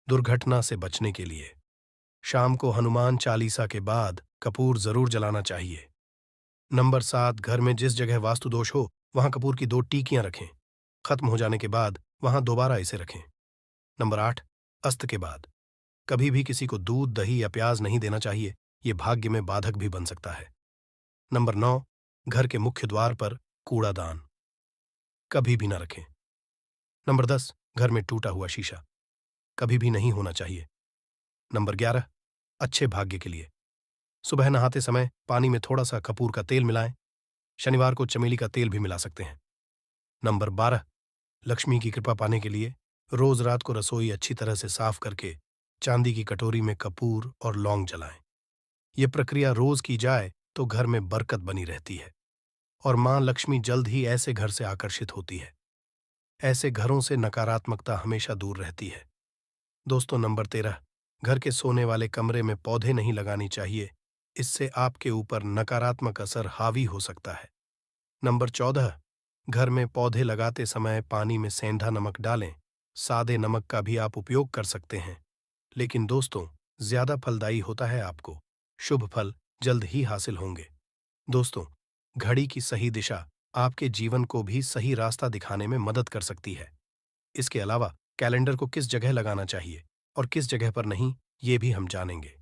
दुर्घटना से बचने के लिए शाम को हनुमान चालीसा के बाद कपूर जरूर जलाना चाहिए। नंबर 7, घर में जिस जगह वास्तु दोष हो वहां कपूर की 2 टीकियां रखें। खत्म हो जाने के बाद वहां दोबारा इसे रखें। नंबर 8, अस्त के बाद कभी भी किसी को दूध, दही या प्याज नहीं देना चाहिए, ये भाग्य में बाधक भी बन सकता है। नंबर 9, घर के मुख्य द्वार पर कूड़ादान कभी भी न रखें। नंबर 10, घर में टूटा हुआ शीशा कभी भी नहीं होना चाहिए। नंबर 11, अच्छे भाग्य के लिए सुबह नहाते समय पानी में थोड़ा सा कपूर का तेल मिलाएं। शनिवार को चमेली का तेल भी मिला सकते हैं। नंबर 12, लक्ष्मी की कृपा पाने के लिए रोज रात को रसोई अच्छी तरह से साफ करके चांदी की कटोरी में कपूर और लौंग जलाएं। यह प्रक्रिया रोज की जाए तो घर में बरकत बनी रहती है और मां लक्ष्मी जल्द ही ऐसे घर से आकर्षित होती है। ऐसे घरों से नकारात्मकता हमेशा दूर रहती है। दोस्तों, नंबर 13, घर के सोने वाले कमरे में पौधे नहीं लगानी चाहिए, इससे आपके ऊपर नकारात्मक असर हावी हो सकता है। नंबर 14, घर में पौधे लगाते समय पानी में सेंधा नमक डालें। सादे नमक का भी आप उपयोग कर सकते हैं, लेकिन दोस्तों ज्यादा फलदायी होता है। आपको शुभ फल जल्द ही हासिल होंगे। दोस्तों, घड़ी की सही दिशा आपके जीवन को भी सही रास्ता दिखाने में मदद कर सकती है। इसके अलावा कैलेंडर को किस जगह लगाना चाहिए और किस जगह पर नहीं, ये भी हम जानेंगे।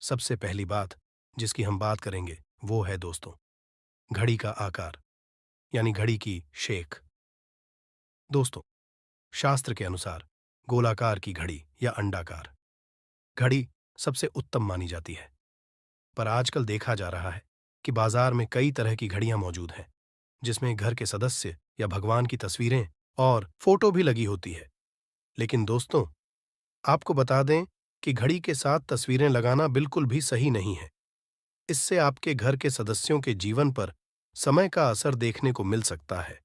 सबसे पहली बात जिसकी हम बात करेंगे वो है दोस्तों, घड़ी का आकार, यानी घड़ी की शेख। दोस्तों, शास्त्र के अनुसार गोलाकार की घड़ी या अंडाकार घड़ी सबसे उत्तम मानी जाती है। पर आजकल देखा जा रहा है कि बाजार में कई तरह की घड़ियां मौजूद हैं, जिसमें घर के सदस्य या भगवान की तस्वीरें और फोटो भी लगी होती है। लेकिन दोस्तों, आपको बता दें कि घड़ी के साथ तस्वीरें लगाना बिल्कुल भी सही नहीं है। इससे आपके घर के सदस्यों के जीवन पर समय का असर देखने को मिल सकता है।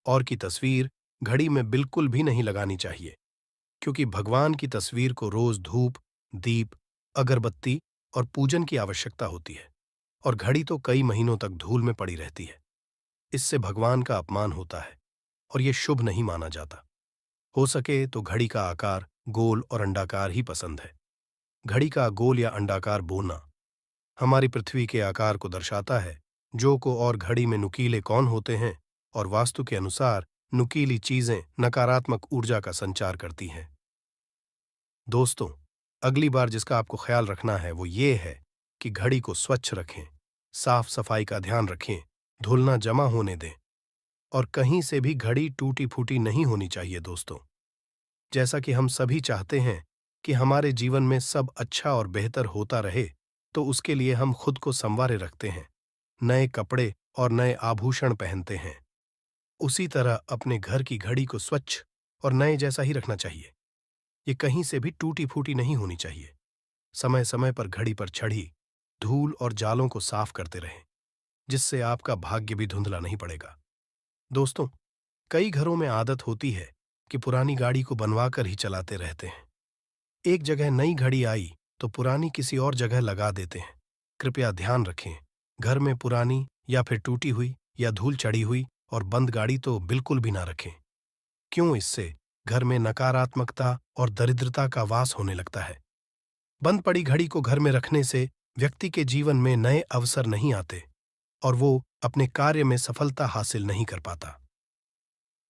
और की तस्वीर घड़ी में बिल्कुल भी नहीं लगानी चाहिए, क्योंकि भगवान की तस्वीर को रोज धूप, दीप, अगरबत्ती और पूजन की आवश्यकता होती है, और घड़ी तो कई महीनों तक धूल में पड़ी रहती है। इससे भगवान का अपमान होता है और ये शुभ नहीं माना जाता। हो सके तो घड़ी का आकार गोल और अंडाकार ही पसंद है। घड़ी का गोल या अंडाकार बोना हमारी पृथ्वी के आकार को दर्शाता है, जो को और घड़ी में नुकीले कौन होते हैं, और वास्तु के अनुसार नुकीली चीजें नकारात्मक ऊर्जा का संचार करती हैं। दोस्तों, अगली बार जिसका आपको ख्याल रखना है वो ये है कि घड़ी को स्वच्छ रखें, साफ सफाई का ध्यान रखें, धूल ना जमा होने दें, और कहीं से भी घड़ी टूटी फूटी नहीं होनी चाहिए। दोस्तों, जैसा कि हम सभी चाहते हैं कि हमारे जीवन में सब अच्छा और बेहतर होता रहे, तो उसके लिए हम खुद को संवारे रखते हैं, नए कपड़े और नए आभूषण पहनते हैं। उसी तरह अपने घर की घड़ी को स्वच्छ और नए जैसा ही रखना चाहिए। ये कहीं से भी टूटी फूटी नहीं होनी चाहिए। समय समय पर घड़ी पर चढ़ी धूल और जालों को साफ करते रहें, जिससे आपका भाग्य भी धुंधला नहीं पड़ेगा। दोस्तों, कई घरों में आदत होती है कि पुरानी गाड़ी को बनवाकर ही चलाते रहते हैं। एक जगह नई घड़ी आई तो पुरानी किसी और जगह लगा देते हैं। कृपया ध्यान रखें, घर में पुरानी या फिर टूटी हुई या धूल चढ़ी हुई और बंद गाड़ी तो बिल्कुल भी ना रखें। क्यों? इससे घर में नकारात्मकता और दरिद्रता का वास होने लगता है। बंद पड़ी घड़ी को घर में रखने से व्यक्ति के जीवन में नए अवसर नहीं आते और वो अपने कार्य में सफलता हासिल नहीं कर पाता।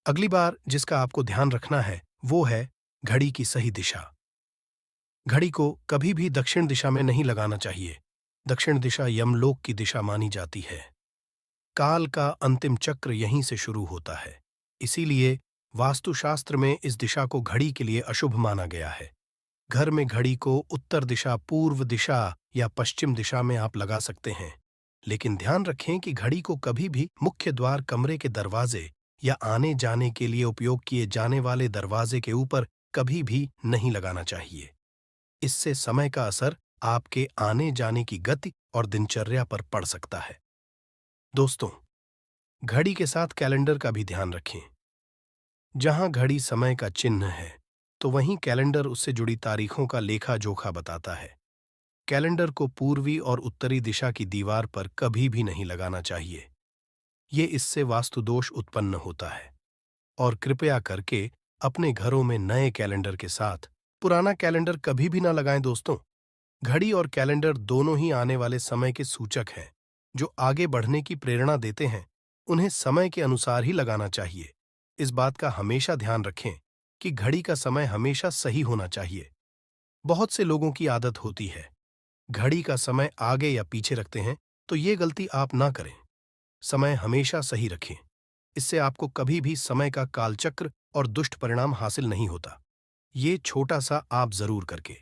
अगली बार जिसका आपको ध्यान रखना है वो है घड़ी की सही दिशा। घड़ी को कभी भी दक्षिण दिशा में नहीं लगाना चाहिए। दक्षिण दिशा यमलोक की दिशा मानी जाती है। काल का अंतिम चक्र यहीं से शुरू होता है। इसीलिए वास्तुशास्त्र में इस दिशा को घड़ी के लिए अशुभ माना गया है। घर में घड़ी को उत्तर दिशा, पूर्व दिशा या पश्चिम दिशा में आप लगा सकते हैं, लेकिन ध्यान रखें कि घड़ी को कभी भी मुख्य द्वार, कमरे के दरवाजे या आने जाने के लिए उपयोग किए जाने वाले दरवाजे के ऊपर कभी भी नहीं लगाना चाहिए। इससे समय का असर आपके आने जाने की गति और दिनचर्या पर पड़ सकता है। दोस्तों, घड़ी के साथ कैलेंडर का भी ध्यान रखें। जहां घड़ी समय का चिन्ह है, तो वहीं कैलेंडर उससे जुड़ी तारीखों का लेखा जोखा बताता है। कैलेंडर को पूर्वी और उत्तरी दिशा की दीवार पर कभी भी नहीं लगाना चाहिए। ये इससे वास्तुदोष उत्पन्न होता है। और कृपया करके अपने घरों में नए कैलेंडर के साथ पुराना कैलेंडर कभी भी ना लगाएं। दोस्तों, घड़ी और कैलेंडर दोनों ही आने वाले समय के सूचक हैं, जो आगे बढ़ने की प्रेरणा देते हैं। उन्हें समय के अनुसार ही लगाना चाहिए। इस बात का हमेशा ध्यान रखें कि घड़ी का समय हमेशा सही होना चाहिए। बहुत से लोगों की आदत होती है घड़ी का समय आगे या पीछे रखते हैं, तो ये गलती आप ना करें। समय हमेशा सही रखें। इससे आपको कभी भी समय का कालचक्र और दुष्ट परिणाम हासिल नहीं होता। ये छोटा सा आप जरूर करके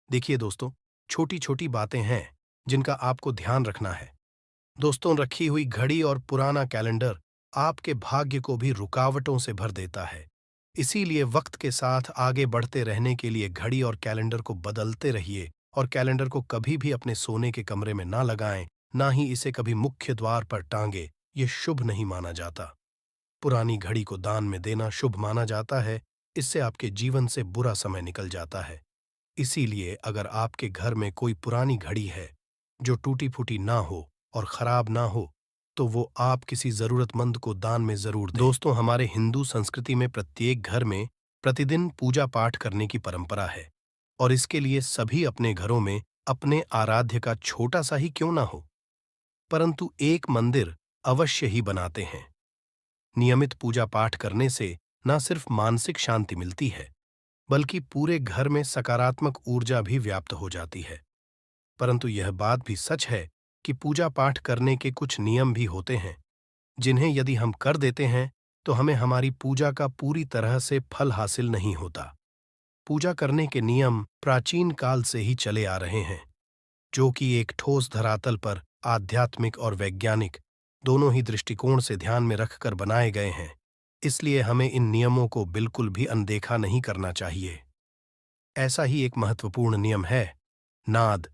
देखिए। दोस्तों, छोटी छोटी बातें हैं जिनका आपको ध्यान रखना है। दोस्तों, रखी हुई घड़ी और पुराना कैलेंडर आपके भाग्य को भी रुकावटों से भर देता है। इसीलिए वक्त के साथ आगे बढ़ते रहने के लिए घड़ी और कैलेंडर को बदलते रहिए, और कैलेंडर को कभी भी अपने सोने के कमरे में ना लगाएं, ना ही इसे कभी मुख्य द्वार पर टांगे। ये शुभ नहीं माना जाता। पुरानी घड़ी को दान में देना शुभ माना जाता है। इससे आपके जीवन से बुरा समय निकल जाता है। इसीलिए अगर आपके घर में कोई पुरानी घड़ी है जो टूटी फूटी ना हो और खराब ना हो, तो वो आप किसी जरूरतमंद को दान में जरूर दें। दोस्तों, हमारे हिंदू संस्कृति में प्रत्येक घर में प्रतिदिन पूजा पाठ करने की परंपरा है, और इसके लिए सभी अपने घरों में अपने आराध्य का छोटा सा ही क्यों ना हो, परंतु एक मंदिर अवश्य ही बनाते हैं। नियमित पूजा पाठ करने से न सिर्फ मानसिक शांति मिलती है, बल्कि पूरे घर में सकारात्मक ऊर्जा भी व्याप्त हो जाती है। परंतु यह बात भी सच है कि पूजा पाठ करने के कुछ नियम भी होते हैं, जिन्हें यदि हम कर देते हैं तो हमें हमारी पूजा का पूरी तरह से फल हासिल नहीं होता। पूजा करने के नियम प्राचीन काल से ही चले आ रहे हैं, जो कि एक ठोस धरातल पर आध्यात्मिक और वैज्ञानिक दोनों ही दृष्टिकोण से ध्यान में रखकर बनाए गए हैं। इसलिए हमें इन नियमों को बिल्कुल भी अनदेखा नहीं करना चाहिए। ऐसा ही एक महत्वपूर्ण नियम है नाद,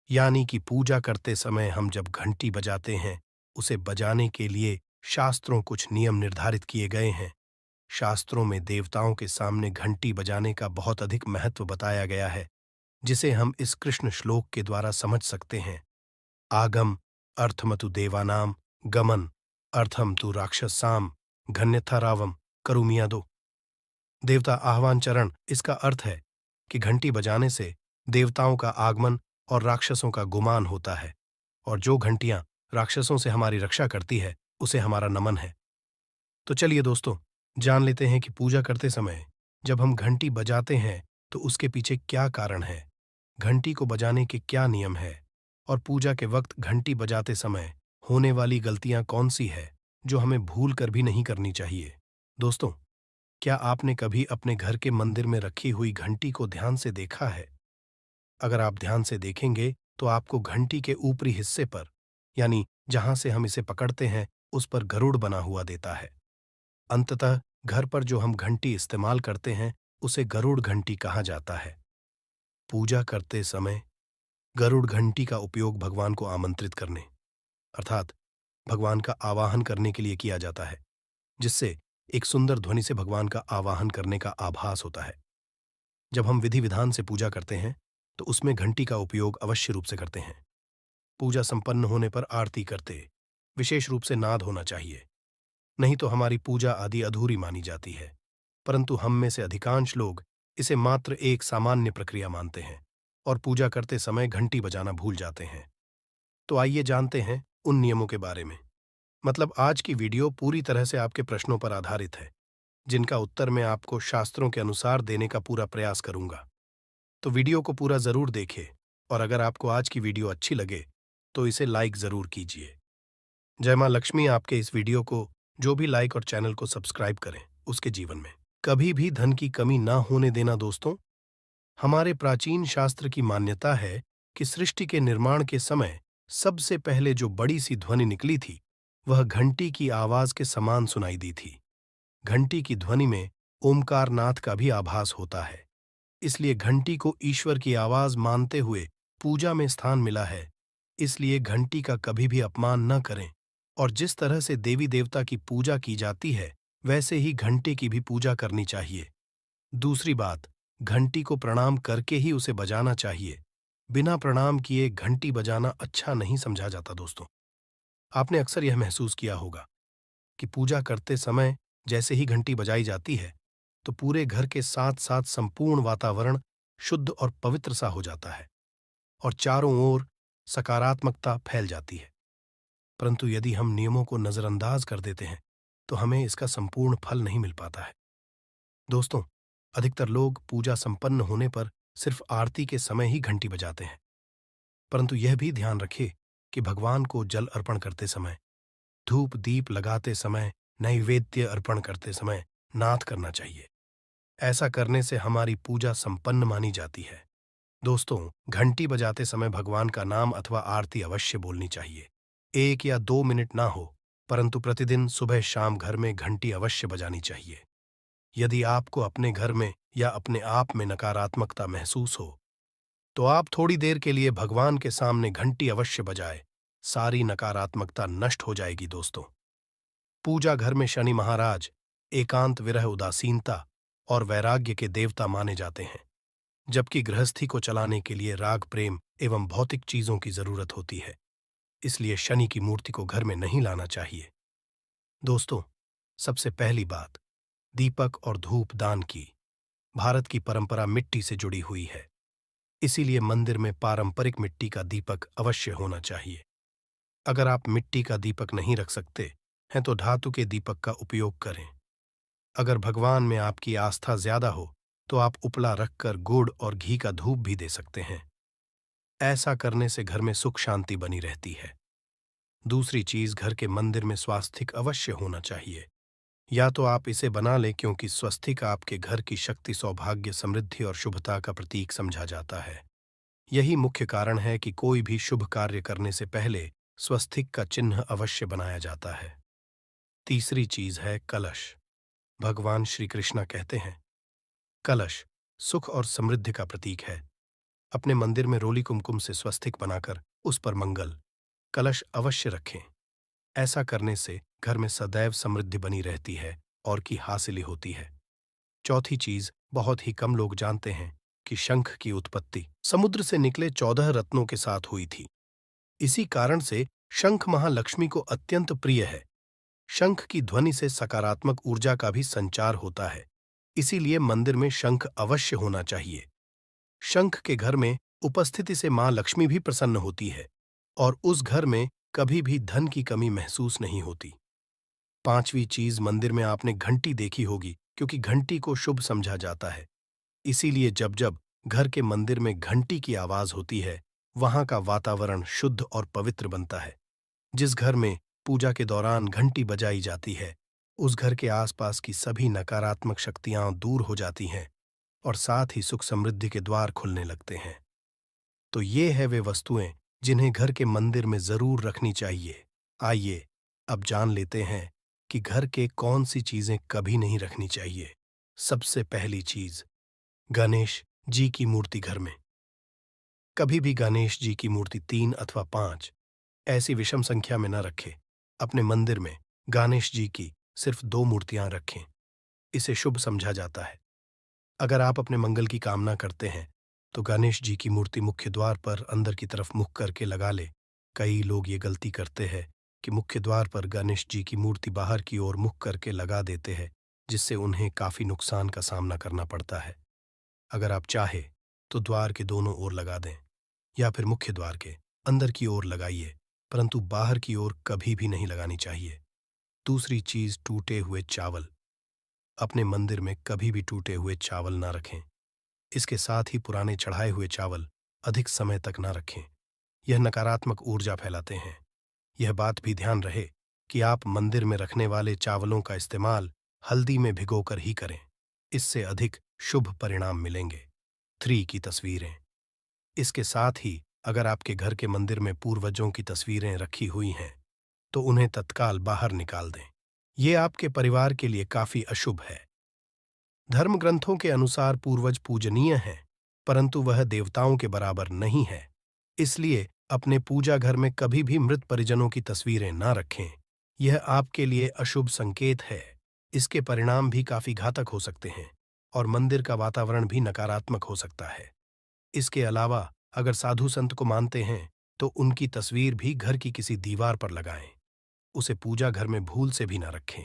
यानी कि पूजा करते समय हम जब घंटी बजाते हैं, उसे बजाने के लिए शास्त्रों कुछ नियम निर्धारित किए गए हैं। शास्त्रों में देवताओं के सामने घंटी बजाने का बहुत अधिक महत्व बताया गया है, जिसे हम इस कृष्ण श्लोक के द्वारा समझ सकते हैं। आगम अर्थमतु देवानाम गमन अर्थम तु राक्षसाम घन्यथा रावम करुमियादो। देवता आह्वान चरण इसका अर्थ है कि घंटी बजाने से देवताओं का आगमन और राक्षसों का गुमान होता है, और जो घंटियां राक्षसों से हमारी रक्षा करती है उसे हमारा नमन है। तो चलिए दोस्तों, जान लेते हैं कि पूजा करते समय जब हम घंटी बजाते हैं तो उसके पीछे क्या कारण है, घंटी को बजाने के क्या नियम है, और पूजा के वक्त घंटी बजाते समय होने वाली गलतियां कौन सी है जो हमें भूल कर भी नहीं करनी चाहिए। दोस्तों, क्या आपने कभी अपने घर के मंदिर में रखी हुई घंटी को ध्यान से देखा है? अगर आप ध्यान से देखेंगे तो आपको घंटी के ऊपरी हिस्से पर, यानी जहां से हम इसे पकड़ते हैं, उस पर गरुड़ बना हुआ देता है। अंततः घर पर जो हम घंटी इस्तेमाल करते हैं उसे गरुड़ घंटी कहा जाता है। पूजा करते समय गरुड़ घंटी का उपयोग भगवान को आमंत्रित करने, अर्थात भगवान का आवाहन करने के लिए किया जाता है, जिससे एक सुंदर ध्वनि से भगवान का आवाहन करने का आभास होता है। जब हम विधि विधान से पूजा करते हैं तो उसमें घंटी का उपयोग अवश्य रूप से करते हैं। पूजा संपन्न होने पर आरती करते विशेष रूप से नाद होना चाहिए, नहीं तो हमारी पूजा आदि अधूरी मानी जाती है। परंतु हम में से अधिकांश लोग इसे मात्र एक सामान्य प्रक्रिया मानते हैं और पूजा करते समय घंटी बजाना भूल जाते हैं। तो आइए जानते हैं उन नियमों के बारे में। मतलब आज की वीडियो पूरी तरह से आपके प्रश्नों पर आधारित है, जिनका उत्तर मैं आपको शास्त्रों के अनुसार देने का पूरा प्रयास करूंगा। तो वीडियो को पूरा जरूर देखें, और अगर आपको आज की वीडियो अच्छी लगे तो इसे लाइक जरूर कीजिए। जय मां लक्ष्मी आपके इस वीडियो को जो भी लाइक और चैनल को सब्सक्राइब करें, उसके जीवन में कभी भी धन की कमी ना होने देना। दोस्तों, हमारे प्राचीन शास्त्र की मान्यता है कि सृष्टि के निर्माण के समय सबसे पहले जो बड़ी सी ध्वनि निकली थी वह घंटी की आवाज के समान सुनाई दी थी। घंटी की ध्वनि में ओमकार नाथ का भी आभास होता है, इसलिए घंटी को ईश्वर की आवाज मानते हुए पूजा में स्थान मिला है। इसलिए घंटी का कभी भी अपमान न करें, और जिस तरह से देवी देवता की पूजा की जाती है वैसे ही घंटी की भी पूजा करनी चाहिए। दूसरी बात, घंटी को प्रणाम करके ही उसे बजाना चाहिए। बिना प्रणाम किए घंटी बजाना अच्छा नहीं समझा जाता। दोस्तों, आपने अक्सर यह महसूस किया होगा कि पूजा करते समय जैसे ही घंटी बजाई जाती है तो पूरे घर के साथ साथ संपूर्ण वातावरण शुद्ध और पवित्र सा हो जाता है और चारों ओर सकारात्मकता फैल जाती है। परंतु यदि हम नियमों को नजरअंदाज कर देते हैं तो हमें इसका संपूर्ण फल नहीं मिल पाता है। दोस्तों, अधिकतर लोग पूजा संपन्न होने पर सिर्फ आरती के समय ही घंटी बजाते हैं, परंतु यह भी ध्यान रखें कि भगवान को जल अर्पण करते समय, धूप दीप लगाते समय, नैवेद्य अर्पण करते समय नाद करना चाहिए। ऐसा करने से हमारी पूजा संपन्न मानी जाती है। दोस्तों, घंटी बजाते समय भगवान का नाम अथवा आरती अवश्य बोलनी चाहिए। 1 या 2 मिनट ना हो, परंतु प्रतिदिन सुबह शाम घर में घंटी अवश्य बजानी चाहिए। यदि आपको अपने घर में या अपने आप में नकारात्मकता महसूस हो तो आप थोड़ी देर के लिए भगवान के सामने घंटी अवश्य बजाए, सारी नकारात्मकता नष्ट हो जाएगी। दोस्तों, पूजा घर में शनि महाराज एकांत, विरह, उदासीनता और वैराग्य के देवता माने जाते हैं, जबकि गृहस्थी को चलाने के लिए राग, प्रेम एवं भौतिक चीजों की जरूरत होती है। इसलिए शनि की मूर्ति को घर में नहीं लाना चाहिए। दोस्तों, सबसे पहली बात, दीपक और धूप दान की। भारत की परंपरा मिट्टी से जुड़ी हुई है, इसीलिए मंदिर में पारंपरिक मिट्टी का दीपक अवश्य होना चाहिए। अगर आप मिट्टी का दीपक नहीं रख सकते हैं तो धातु के दीपक का उपयोग करें। अगर भगवान में आपकी आस्था ज्यादा हो तो आप उपला रखकर गुड़ और घी का धूप भी दे सकते हैं। ऐसा करने से घर में सुख शांति बनी रहती है। दूसरी चीज, घर के मंदिर में स्वास्तिक अवश्य होना चाहिए। या तो आप इसे बना लें, क्योंकि स्वस्तिक आपके घर की शक्ति, सौभाग्य, समृद्धि और शुभता का प्रतीक समझा जाता है। यही मुख्य कारण है कि कोई भी शुभ कार्य करने से पहले स्वस्तिक का चिन्ह अवश्य बनाया जाता है। तीसरी चीज है कलश। भगवान श्री कृष्ण कहते हैं, कलश सुख और समृद्धि का प्रतीक है। अपने मंदिर में रोली कुमकुम से स्वस्तिक बनाकर उस पर मंगल कलश अवश्य रखें। ऐसा करने से घर में सदैव समृद्धि बनी रहती है और की हासिली होती है। चौथी चीज, बहुत ही कम लोग जानते हैं कि शंख की उत्पत्ति समुद्र से निकले 14 रत्नों के साथ हुई थी। इसी कारण से शंख महालक्ष्मी को अत्यंत प्रिय है। शंख की ध्वनि से सकारात्मक ऊर्जा का भी संचार होता है, इसीलिए मंदिर में शंख अवश्य होना चाहिए। शंख के घर में उपस्थिति से मां लक्ष्मी भी प्रसन्न होती है और उस घर में कभी भी धन की कमी महसूस नहीं होती। पांचवी चीज, मंदिर में आपने घंटी देखी होगी, क्योंकि घंटी को शुभ समझा जाता है। इसीलिए जब जब घर के मंदिर में घंटी की आवाज होती है, वहां का वातावरण शुद्ध और पवित्र बनता है। जिस घर में पूजा के दौरान घंटी बजाई जाती है, उस घर के आसपास की सभी नकारात्मक शक्तियां दूर हो जाती हैं और साथ ही सुख समृद्धि के द्वार खुलने लगते हैं। तो ये है वे वस्तुएं जिन्हें घर के मंदिर में जरूर रखनी चाहिए। आइए अब जान लेते हैं कि घर के कौन सी चीजें कभी नहीं रखनी चाहिए। सबसे पहली चीज, गणेश जी की मूर्ति घर में। कभी भी गणेश जी की मूर्ति 3 अथवा 5 ऐसी विषम संख्या में न रखें। अपने मंदिर में गणेश जी की सिर्फ 2 मूर्तियां रखें। इसे शुभ समझा जाता है। अगर आप अपने मंगल की कामना करते हैं तो गणेश जी की मूर्ति मुख्य द्वार पर अंदर की तरफ मुख करके लगा ले। कई लोग ये गलती करते हैं कि मुख्य द्वार पर गणेश जी की मूर्ति बाहर की ओर मुख करके लगा देते हैं, जिससे उन्हें काफी नुकसान का सामना करना पड़ता है। अगर आप चाहे तो द्वार के दोनों ओर लगा दें या फिर मुख्य द्वार के अंदर की ओर लगाइए, परंतु बाहर की ओर कभी भी नहीं लगानी चाहिए। दूसरी चीज, टूटे हुए चावल। अपने मंदिर में कभी भी टूटे हुए चावल ना रखें। इसके साथ ही पुराने चढ़ाए हुए चावल अधिक समय तक ना रखें। यह नकारात्मक ऊर्जा फैलाते हैं। यह बात भी ध्यान रहे कि आप मंदिर में रखने वाले चावलों का इस्तेमाल हल्दी में भिगोकर ही करें। इससे अधिक शुभ परिणाम मिलेंगे। 3 की तस्वीरें। इसके साथ ही अगर आपके घर के मंदिर में पूर्वजों की तस्वीरें रखी हुई हैं तो उन्हें तत्काल बाहर निकाल दें। ये आपके परिवार के लिए काफी अशुभ है। धर्म ग्रंथों के अनुसार पूर्वज पूजनीय हैं, परंतु वह देवताओं के बराबर नहीं है। इसलिए अपने पूजा घर में कभी भी मृत परिजनों की तस्वीरें ना रखें। यह आपके लिए अशुभ संकेत है। इसके परिणाम भी काफी घातक हो सकते हैं और मंदिर का वातावरण भी नकारात्मक हो सकता है। इसके अलावा अगर साधु संत को मानते हैं तो उनकी तस्वीर भी घर की किसी दीवार पर लगाएं। उसे पूजा घर में भूल से भी ना रखें।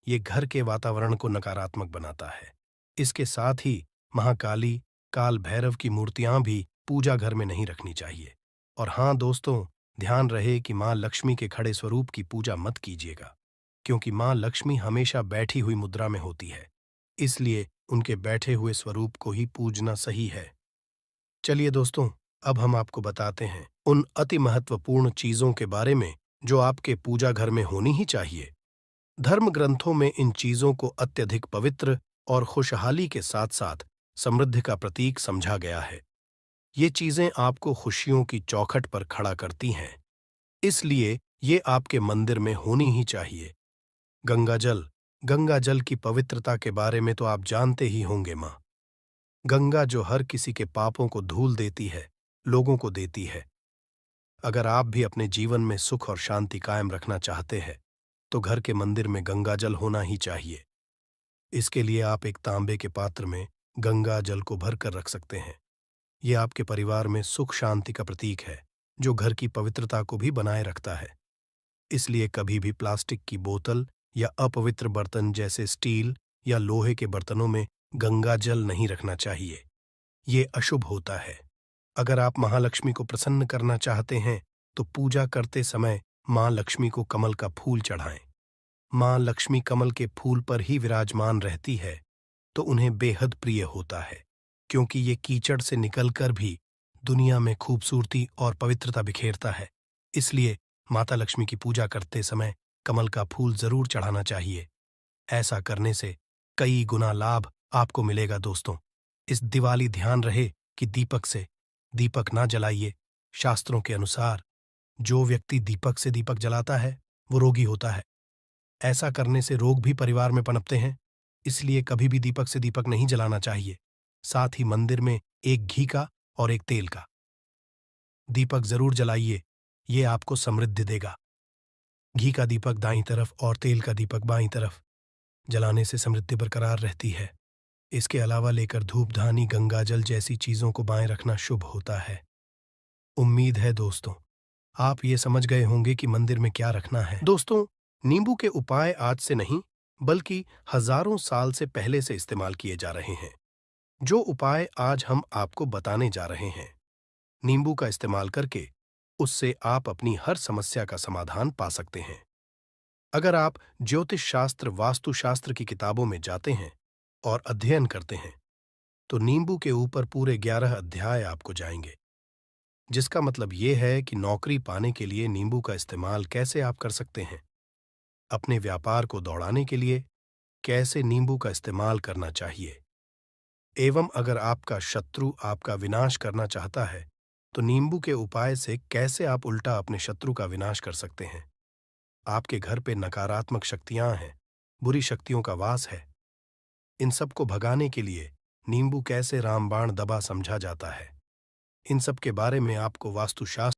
ये घर के वातावरण को नकारात्मक बनाता है। इसके साथ ही महाकाली, काल भैरव की मूर्तियां भी पूजा घर में नहीं रखनी चाहिए। और हाँ दोस्तों, ध्यान रहे कि मां लक्ष्मी के खड़े स्वरूप की पूजा मत कीजिएगा, क्योंकि मां लक्ष्मी हमेशा बैठी हुई मुद्रा में होती है। इसलिए उनके बैठे हुए स्वरूप को ही पूजना सही है। चलिए दोस्तों, अब हम आपको बताते हैं उन अति महत्वपूर्ण चीजों के बारे में जो आपके पूजा घर में होनी ही चाहिए। धर्म ग्रंथों में इन चीजों को अत्यधिक पवित्र और खुशहाली के साथ साथ समृद्धि का प्रतीक समझा गया है। ये चीजें आपको खुशियों की चौखट पर खड़ा करती हैं, इसलिए ये आपके मंदिर में होनी ही चाहिए। गंगा जल की पवित्रता के बारे में तो आप जानते ही होंगे। मां गंगा जो हर किसी के पापों को धूल देती है, लोगों को देती है। अगर आप भी अपने जीवन में सुख और शांति कायम रखना चाहते हैं तो घर के मंदिर में गंगा जल होना ही चाहिए। इसके लिए आप एक तांबे के पात्र में गंगा जल को भरकर रख सकते हैं। यह आपके परिवार में सुख शांति का प्रतीक है, जो घर की पवित्रता को भी बनाए रखता है। इसलिए कभी भी प्लास्टिक की बोतल या अपवित्र बर्तन जैसे स्टील या लोहे के बर्तनों में गंगा जल नहीं रखना चाहिए। ये अशुभ होता है। अगर आप महालक्ष्मी को प्रसन्न करना चाहते हैं तो पूजा करते समय मां लक्ष्मी को कमल का फूल चढ़ाएं। माँ लक्ष्मी कमल के फूल पर ही विराजमान रहती है तो उन्हें बेहद प्रिय होता है, क्योंकि ये कीचड़ से निकलकर भी दुनिया में खूबसूरती और पवित्रता बिखेरता है। इसलिए माता लक्ष्मी की पूजा करते समय कमल का फूल जरूर चढ़ाना चाहिए। ऐसा करने से कई गुना लाभ आपको मिलेगा दोस्तों। इस दिवाली ध्यान रहे कि दीपक से दीपक ना जलाइए। शास्त्रों के अनुसार जो व्यक्ति दीपक से दीपक जलाता है वो रोगी होता है। ऐसा करने से रोग भी परिवार में पनपते हैं। इसलिए कभी भी दीपक से दीपक नहीं जलाना चाहिए। साथ ही मंदिर में एक घी का और एक तेल का दीपक जरूर जलाइए। ये आपको समृद्धि देगा। घी का दीपक दाईं तरफ और तेल का दीपक बाईं तरफ जलाने से समृद्धि बरकरार रहती है। इसके अलावा लेकर धूप धानी गंगाजल जैसी चीजों को बाएं रखना शुभ होता है। उम्मीद है दोस्तों आप ये समझ गए होंगे कि मंदिर में क्या रखना है। दोस्तों, नींबू के उपाय आज से नहीं बल्कि हजारों साल से पहले से इस्तेमाल किए जा रहे हैं। जो उपाय आज हम आपको बताने जा रहे हैं, नींबू का इस्तेमाल करके उससे आप अपनी हर समस्या का समाधान पा सकते हैं। अगर आप ज्योतिष शास्त्र वास्तुशास्त्र की किताबों में जाते हैं और अध्ययन करते हैं तो नींबू के ऊपर पूरे 11 अध्याय आपको जाएंगे, जिसका मतलब ये है कि नौकरी पाने के लिए नींबू का इस्तेमाल कैसे आप कर सकते हैं, अपने व्यापार को दौड़ाने के लिए कैसे नींबू का इस्तेमाल करना चाहिए, एवं अगर आपका शत्रु आपका विनाश करना चाहता है तो नींबू के उपाय से कैसे आप उल्टा अपने शत्रु का विनाश कर सकते हैं। आपके घर पे नकारात्मक शक्तियां हैं, बुरी शक्तियों का वास है, इन सब को भगाने के लिए नींबू कैसे रामबाण दवा समझा जाता है, इन सब के बारे में आपको वास्तुशास्त्र